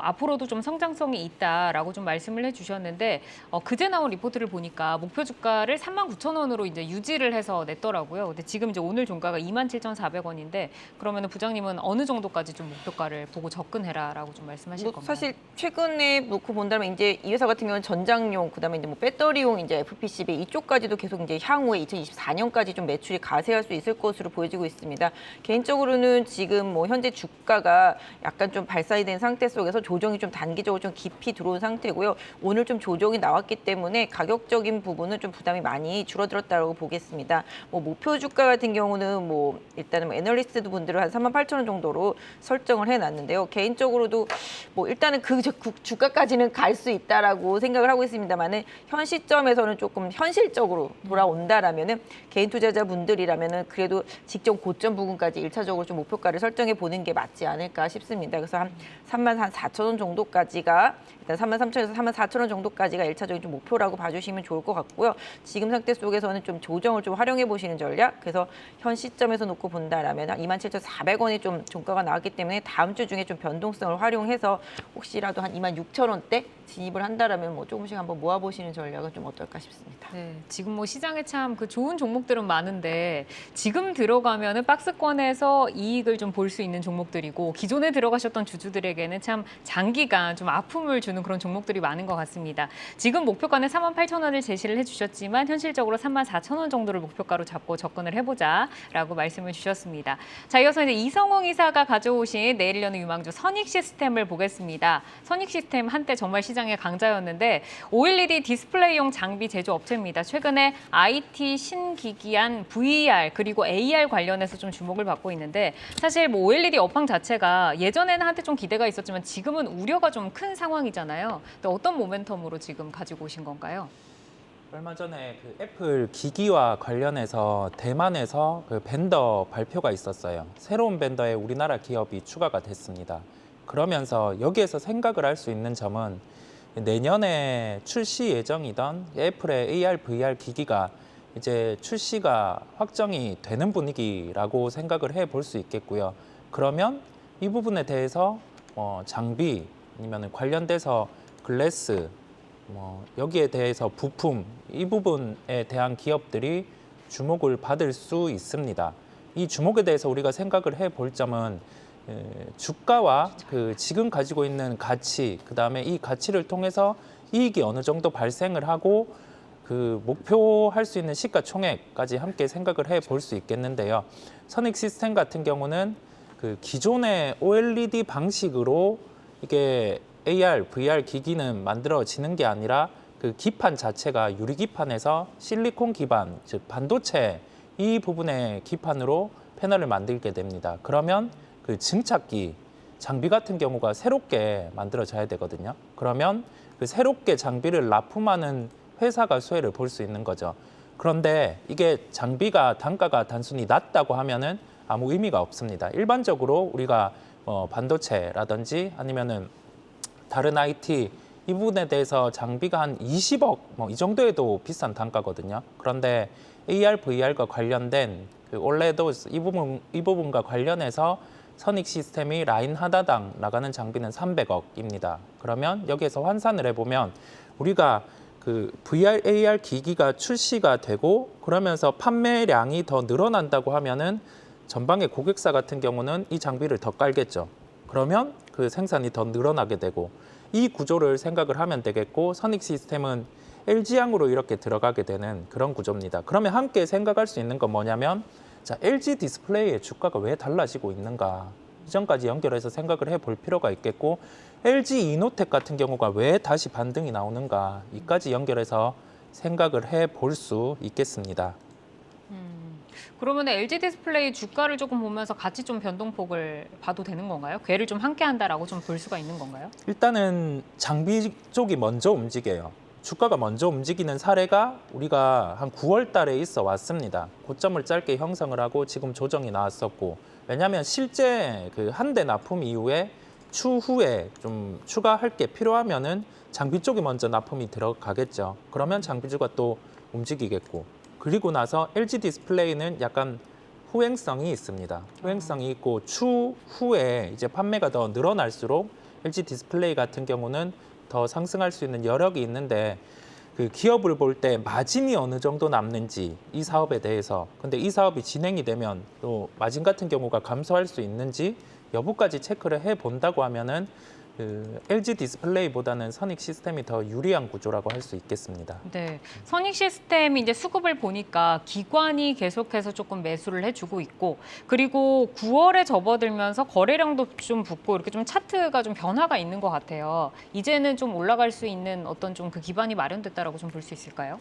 앞으로도 좀 성장성이 있다라고 좀 말씀을 해주셨는데 그제 나온 리포트를 보니까 목표 주가를 39,000원으로 이제 유지를 해서 냈더라고요. 근데 지금 이제 오늘 종가가 27,400원인데 그러면은 부장님은 어느 정도까지 좀 목표가를 보고 접근해라라고 좀 말씀하실 뭐 건가요? 사실 최근에 놓고 본다면 이제 이 회사 같은 경우는 전장용, 그다음에 이제 뭐 배터리용 이제 FPCB 이쪽까지도 계속 이제 향후에 2024년까지 좀 매출이 가세할 수 있을 것으로 보여지고 있습니다. 개인적으로는 지금 뭐 현재 주가가 약간 좀 발사이 된 상태 속에서 조정이 좀 단기적으로 좀 깊이 들어온 상태고요. 오늘 좀 조정이 나왔기 때문에 가격적인 부분은 좀 부담이 많이 줄어들었다고 보겠습니다. 뭐 목표 주가 같은 경우는 뭐 일단은 뭐 애널리스트 분들은 한 38,000원 정도로 설정을 해놨는데요. 개인적으로도 뭐 일단은 그 주가까지는 갈 수 있다라고 생각을 하고 있습니다만은 현 시점에서는 조금 현실적으로 돌아온다라면은 개인 투자자분들이라면은 그래도 직전 고점 부근까지 1차적으로 좀 목표가를 설정해 보는 게 맞지 않을까 싶습니다. 그래서 한 34,000원 정도까지가 일단 33,000원에서 34,000원 정도까지가 1차적인 좀 목표라고 봐주시면 좋을 것 같고요. 지금 상태 속에서는 좀 조정을 좀 활용해 보시는 전략. 그래서 현 시점에서 놓고 본다라면 27,400원이 좀 종가가 나왔기 때문에 다음 주 중에 좀 변동성을 활용해서 혹시라도 한 26,000원대 진입을 한다라면 뭐 조금씩 한번 모아보시는 전략은 좀 어떨까 싶습니다. 네, 지금 뭐 시장에 참 그 좋은 종목들은 많은데 지금 들어가면은 박스권에서 이익을 좀 볼 수 있는 종목들이고 기존에 들어가셨던 주주들에게는 참 장기간 좀 아픔을 주는 그런 종목들이 많은 것 같습니다. 지금 목표가는 38,000원을 제시를 해주셨지만 현실적으로 34,000원 정도를 목표가로 잡고 접근을 해보자라고 말씀을 주셨습니다. 자, 이어서 이제 이성홍 이사가 가져오신 내일 여는 유망주 선익 시스템을 보겠습니다. 선익 시스템 한때 정말 시장 시장의 강자였는데 OLED 디스플레이용 장비 제조 업체입니다. 최근에 IT 신기기한 VR 그리고 AR 관련해서 좀 주목을 받고 있는데 사실 뭐 OLED 업황 자체가 예전에는 한때 좀 기대가 있었지만 지금은 우려가 좀 큰 상황이잖아요. 근데 어떤 모멘텀으로 지금 가지고 오신 건가요? 얼마 전에 그 애플 기기와 관련해서 대만에서 그 벤더 발표가 있었어요. 새로운 벤더에 우리나라 기업이 추가가 됐습니다. 그러면서 여기에서 생각을 할 수 있는 점은 내년에 출시 예정이던 애플의 AR, VR 기기가 이제 출시가 확정이 되는 분위기라고 생각을 해볼 수 있겠고요. 그러면 이 부분에 대해서 장비 아니면 관련돼서 글래스 여기에 대해서 부품 이 부분에 대한 기업들이 주목을 받을 수 있습니다. 이 주목에 대해서 우리가 생각을 해볼 점은 주가와 그 지금 가지고 있는 가치, 그다음에 이 가치를 통해서 이익이 어느 정도 발생을 하고 그 목표할 수 있는 시가총액까지 함께 생각을 해볼 수 있겠는데요. 선익 시스템 같은 경우는 그 기존의 OLED 방식으로 이게 AR, VR 기기는 만들어지는 게 아니라 그 기판 자체가 유리기판에서 실리콘 기반, 즉 반도체 이 부분의 기판으로 패널을 만들게 됩니다. 그러면 그 증착기, 장비 같은 경우가 새롭게 만들어져야 되거든요. 그러면 그 새롭게 장비를 납품하는 회사가 수혜를 볼 수 있는 거죠. 그런데 이게 장비가 단가가 단순히 낮다고 하면은 아무 의미가 없습니다. 일반적으로 우리가 반도체라든지 아니면은 다른 IT 이 부분에 대해서 장비가 한 20억 이 정도에도 비싼 단가거든요. 그런데 AR, VR과 관련된 그 올레도스 이 부분과 관련해서 선익 시스템이 라인 하나당 나가는 장비는 300억입니다. 그러면 여기에서 환산을 해보면 우리가 그 VR, AR 기기가 출시가 되고 그러면서 판매량이 더 늘어난다고 하면은 전방의 고객사 같은 경우는 이 장비를 더 깔겠죠. 그러면 그 생산이 더 늘어나게 되고 이 구조를 생각을 하면 되겠고 선익 시스템은 LG향으로 이렇게 들어가게 되는 그런 구조입니다. 그러면 함께 생각할 수 있는 건 뭐냐면 자, LG 디스플레이의 주가가 왜 달라지고 있는가 이전까지 연결해서 생각을 해볼 필요가 있겠고 LG 이노텍 같은 경우가 왜 다시 반등이 나오는가 이까지 연결해서 생각을 해볼 수 있겠습니다. 그러면 LG 디스플레이 주가를 조금 보면서 같이 좀 변동폭을 봐도 되는 건가요? 궤를 좀 함께 한다라고 좀 볼 수가 있는 건가요? 일단은 장비 쪽이 먼저 움직여요. 주가가 먼저 움직이는 사례가 우리가 한 9월 달에 있어 왔습니다. 고점을 짧게 형성을 하고 지금 조정이 나왔었고 왜냐하면 실제 그 한 대 납품 이후에 추후에 좀 추가할 게 필요하면은 장비 쪽이 먼저 납품이 들어가겠죠. 그러면 장비주가 또 움직이겠고 그리고 나서 LG 디스플레이는 약간 후행성이 있습니다. 후행성이 있고 추후에 이제 판매가 더 늘어날수록 LG 디스플레이 같은 경우는 더 상승할 수 있는 여력이 있는데 그 기업을 볼 때 마진이 어느 정도 남는지 이 사업에 대해서 근데 이 사업이 진행이 되면 또 마진 같은 경우가 감소할 수 있는지 여부까지 체크를 해 본다고 하면은 그 LG 디스플레이보다는 선익 시스템이 더 유리한 구조라고 할 수 있겠습니다. 네, 선익 시스템이 이제 수급을 보니까 기관이 계속해서 조금 매수를 해주고 있고 그리고 9월에 접어들면서 거래량도 좀 붙고 이렇게 좀 차트가 좀 변화가 있는 것 같아요. 이제는 좀 올라갈 수 있는 어떤 좀 그 기반이 마련됐다라고 좀 볼 수 있을까요?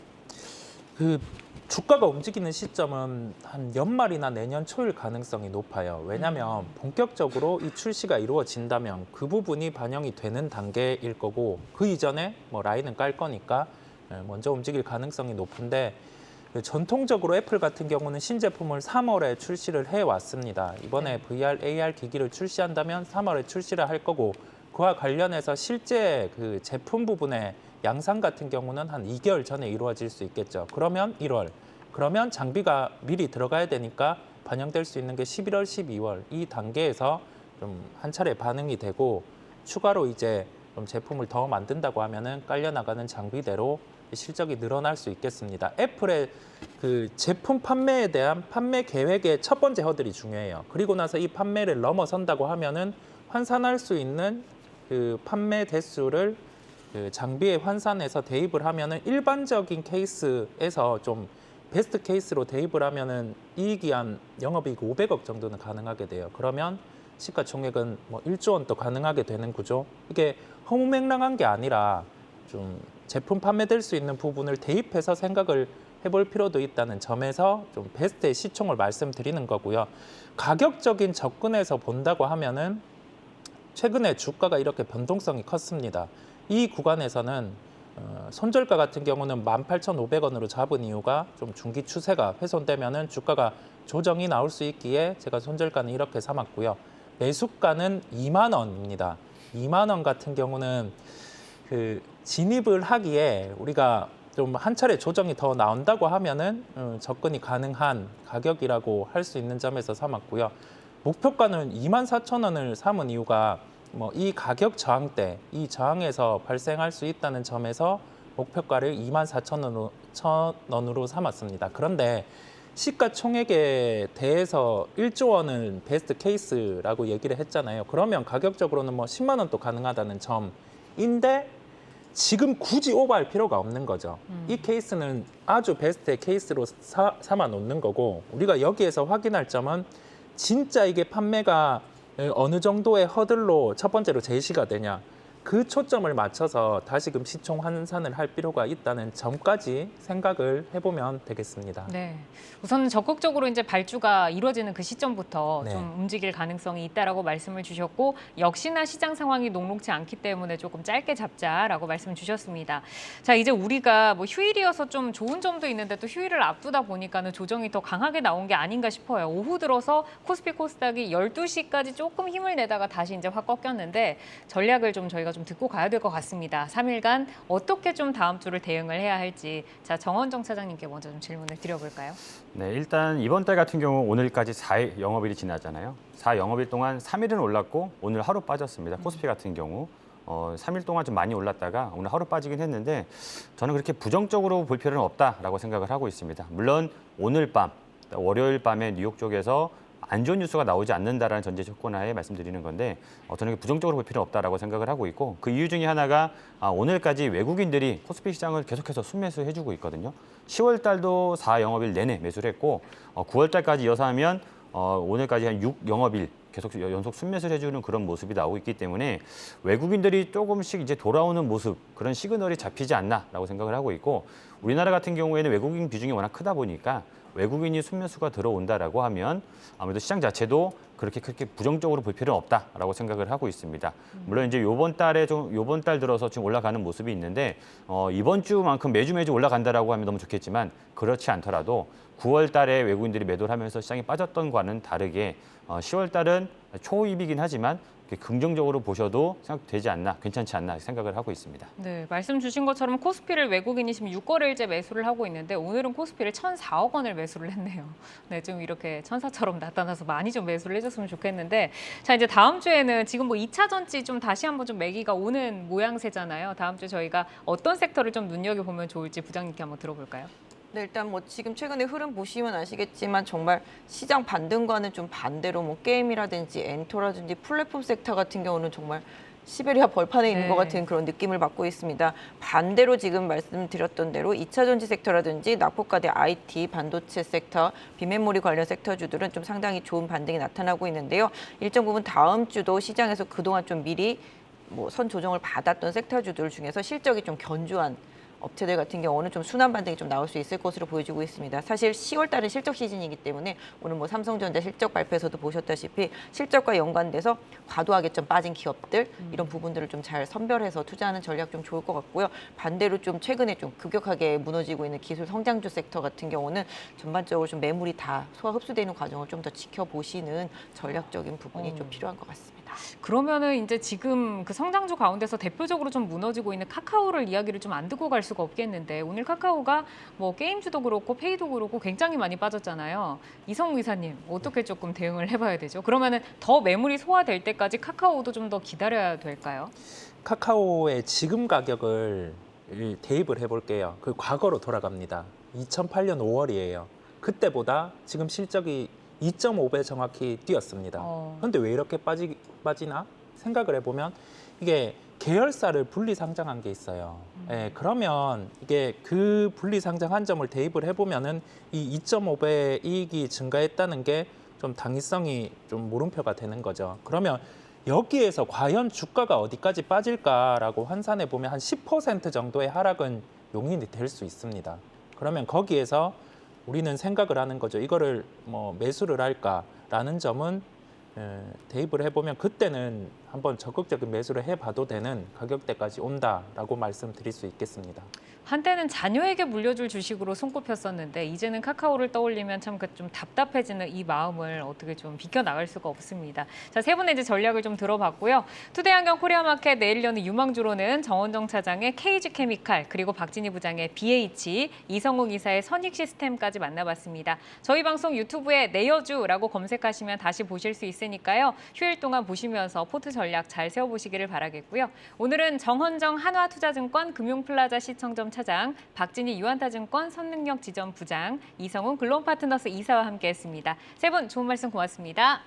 그 주가가 움직이는 시점은 한 연말이나 내년 초일 가능성이 높아요. 왜냐하면 본격적으로 이 출시가 이루어진다면 그 부분이 반영이 되는 단계일 거고 그 이전에 뭐 라인은 깔 거니까 먼저 움직일 가능성이 높은데 전통적으로 애플 같은 경우는 신제품을 3월에 출시를 해왔습니다. 이번에 VR, AR 기기를 출시한다면 3월에 출시를 할 거고 그와 관련해서 실제 그 제품 부분에 양산 같은 경우는 한 2개월 전에 이루어질 수 있겠죠. 그러면 1월, 그러면 장비가 미리 들어가야 되니까 반영될 수 있는 게 11월, 12월 이 단계에서 좀 한 차례 반응이 되고 추가로 이제 좀 제품을 더 만든다고 하면은 깔려 나가는 장비대로 실적이 늘어날 수 있겠습니다. 애플의 그 제품 판매에 대한 판매 계획의 첫 번째 허들이 중요해요. 그리고 나서 이 판매를 넘어선다고 하면은 환산할 수 있는 그 판매 대수를 그 장비에 환산해서 대입을 하면은 일반적인 케이스에서 좀 베스트 케이스로 대입을 하면은 이익이 한 영업이익 500억 정도는 가능하게 돼요. 그러면 시가총액은 뭐 1조 원도 가능하게 되는 구조. 이게 허무맹랑한 게 아니라 좀 제품 판매될 수 있는 부분을 대입해서 생각을 해볼 필요도 있다는 점에서 좀 베스트의 시총을 말씀드리는 거고요. 가격적인 접근에서 본다고 하면은 최근에 주가가 이렇게 변동성이 컸습니다. 이 구간에서는 손절가 같은 경우는 18,500원으로 잡은 이유가 좀 중기 추세가 훼손되면은 주가가 조정이 나올 수 있기에 제가 손절가는 이렇게 삼았고요. 매수가는 2만 원입니다. 2만 원 같은 경우는 그 진입을 하기에 우리가 좀 한 차례 조정이 더 나온다고 하면은 접근이 가능한 가격이라고 할 수 있는 점에서 삼았고요. 목표가는 24,000원을 삼은 이유가 뭐 이 가격 저항 때, 이 저항에서 발생할 수 있다는 점에서 목표가를 24,000원으로 삼았습니다. 그런데 시가총액에 대해서 1조 원은 베스트 케이스라고 얘기를 했잖아요. 그러면 가격적으로는 뭐 10만 원도 가능하다는 점인데 지금 굳이 오버할 필요가 없는 거죠. 이 케이스는 아주 베스트의 케이스로 삼아 놓는 거고, 우리가 여기에서 확인할 점은 진짜 이게 판매가 어느 정도의 허들로 첫 번째로 제시가 되냐, 그 초점을 맞춰서 다시금 시총 환산을 할 필요가 있다는 점까지 생각을 해보면 되겠습니다. 네, 우선 적극적으로 이제 발주가 이루어지는 그 시점부터 네. 좀 움직일 가능성이 있다라고 말씀을 주셨고, 역시나 시장 상황이 녹록지 않기 때문에 조금 짧게 잡자라고 말씀 주셨습니다. 자, 이제 우리가 뭐 휴일이어서 좀 좋은 점도 있는데 또 휴일을 앞두다 보니까는 조정이 더 강하게 나온 게 아닌가 싶어요. 오후 들어서 코스피 코스닥이 12시까지 조금 힘을 내다가 다시 이제 확 꺾였는데, 전략을 좀 저희가 좀 듣고 가야 될 것 같습니다. 3일간 어떻게 좀 다음 주를 대응을 해야 할지. 자, 정원정 차장님께 먼저 좀 질문을 드려볼까요? 네, 일단 이번 달 같은 경우 오늘까지 4일 영업일이 지나잖아요. 4 영업일 동안 3일은 올랐고 오늘 하루 빠졌습니다. 코스피 같은 경우 3일 동안 좀 많이 올랐다가 오늘 하루 빠지긴 했는데, 저는 그렇게 부정적으로 볼 필요는 없다라고 생각을 하고 있습니다. 물론 오늘 밤, 월요일 밤에 뉴욕 쪽에서 안 좋은 뉴스가 나오지 않는다라는 전제 조건하에 말씀드리는 건데, 저는 부정적으로 볼 필요는 없다라고 생각을 하고 있고, 그 이유 중에 하나가 오늘까지 외국인들이 코스피 시장을 계속해서 순매수해주고 있거든요. 10월 달도 4 영업일 내내 매수를 했고 9월 달까지 이어서 하면 오늘까지 한 6 영업일 계속 연속 순매수를 해주는 그런 모습이 나오고 있기 때문에 외국인들이 조금씩 이제 돌아오는 모습, 그런 시그널이 잡히지 않나라고 생각을 하고 있고, 우리나라 같은 경우에는 외국인 비중이 워낙 크다 보니까 외국인이 순매수가 들어온다라고 하면 아무래도 시장 자체도 그렇게 부정적으로 볼 필요는 없다라고 생각을 하고 있습니다. 물론 이제 요번 달 들어서 지금 올라가는 모습이 있는데 이번 주만큼 매주 올라간다라고 하면 너무 좋겠지만, 그렇지 않더라도 9월 달에 외국인들이 매도를 하면서 시장이 빠졌던 과는 다르게 10월 달은 초입이긴 하지만 긍정적으로 보셔도 생각되지 않나, 괜찮지 않나 생각을 하고 있습니다. 네, 말씀 주신 것처럼 코스피를 외국인이 지금 6거래일째 매수를 하고 있는데, 오늘은 코스피를 1,004억 원을 매수를 했네요. 네, 좀 이렇게 천사처럼 나타나서 많이 좀 매수를 해줬으면 좋겠는데, 자, 이제 다음 주에는 지금 뭐 2차 전지 좀 다시 한번 좀 매기가 오는 모양새잖아요. 다음 주 저희가 어떤 섹터를 좀 눈여겨보면 좋을지 부장님께 한번 들어볼까요? 네, 일단 뭐 지금 최근에 흐름 보시면 아시겠지만 정말 시장 반등과는 좀 반대로 뭐 게임이라든지 엔터라든지 플랫폼 섹터 같은 경우는 정말 시베리아 벌판에 있는 네. 것 같은 그런 느낌을 받고 있습니다. 반대로 지금 말씀드렸던 대로 2차 전지 섹터라든지 낙폭과대 IT, 반도체 섹터, 비메모리 관련 섹터주들은 좀 상당히 좋은 반등이 나타나고 있는데요. 일정 부분 다음 주도 시장에서 그동안 좀 미리 뭐 선 조정을 받았던 섹터주들 중에서 실적이 좀 견조한 업체들 같은 경우는 좀 순환 반등이 좀 나올 수 있을 것으로 보여지고 있습니다. 사실 10월 달은 실적 시즌이기 때문에 오늘 뭐 삼성전자 실적 발표에서도 보셨다시피 실적과 연관돼서 과도하게 좀 빠진 기업들, 이런 부분들을 좀 잘 선별해서 투자하는 전략 좀 좋을 것 같고요. 반대로 좀 최근에 좀 급격하게 무너지고 있는 기술 성장주 섹터 같은 경우는 전반적으로 좀 매물이 다 소화 흡수되는 과정을 좀 더 지켜보시는 전략적인 부분이 좀 필요한 것 같습니다. 그러면은 이제 지금 그 성장주 가운데서 대표적으로 좀 무너지고 있는 카카오를 이야기를 좀 안 듣고 갈 수가 없겠는데, 오늘 카카오가 뭐 게임주도 그렇고 페이도 그렇고 굉장히 많이 빠졌잖아요. 이성우 이사님, 어떻게 조금 대응을 해봐야 되죠? 그러면은 더 매물이 소화될 때까지 카카오도 좀 더 기다려야 될까요? 카카오의 지금 가격을 대입을 해볼게요. 그 과거로 돌아갑니다. 2008년 5월이에요. 그때보다 지금 실적이 2.5배 정확히 뛰었습니다. 그런데 왜 이렇게 빠지나 생각을 해보면 이게 계열사를 분리 상장한 게 있어요. 예, 그러면 이게 그 분리 상장한 점을 대입을 해보면은 이 2.5배 이익이 증가했다는 게 좀 당위성이 좀 물음표가 되는 거죠. 그러면 여기에서 과연 주가가 어디까지 빠질까라고 환산해 보면 한 10% 정도의 하락은 용인이 될 수 있습니다. 그러면 거기에서 우리는 생각을 하는 거죠. 이거를 뭐 매수를 할까라는 점은 대입을 해보면 그때는 한번 적극적인 매수를 해봐도 되는 가격대까지 온다라고 말씀드릴 수 있겠습니다. 한때는 자녀에게 물려줄 주식으로 손꼽혔었는데 이제는 카카오를 떠올리면 참 좀 답답해지는 이 마음을 어떻게 좀 비켜나갈 수가 없습니다. 자, 세 분의 이제 전략을 좀 들어봤고요. 투데이안경 코리아마켓 내일 여는 유망주로는 정원정 차장의 KG케미칼 그리고 박진희 부장의 BH, 이성욱 이사의 선익시스템까지 만나봤습니다. 저희 방송 유튜브에 내여주라고 검색하시면 다시 보실 수 있으니까요. 휴일 동안 보시면서 포트 전략 잘 세워보시기를 바라겠고요. 오늘은 정헌정 한화투자증권 금융플라자 시청점 차장, 박진희 유한타증권 선능력 지점 부장, 이성훈 글로벌파트너스 이사와 함께했습니다. 세 분 좋은 말씀 고맙습니다.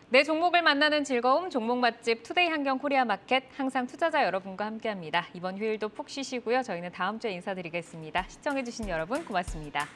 내 종목을 만나는 즐거움, 종목 맛집 투데이 한경 코리아 마켓 항상 투자자 여러분과 함께합니다. 이번 휴일도 푹 쉬시고요. 저희는 다음 주에 인사드리겠습니다. 시청해주신 여러분 고맙습니다.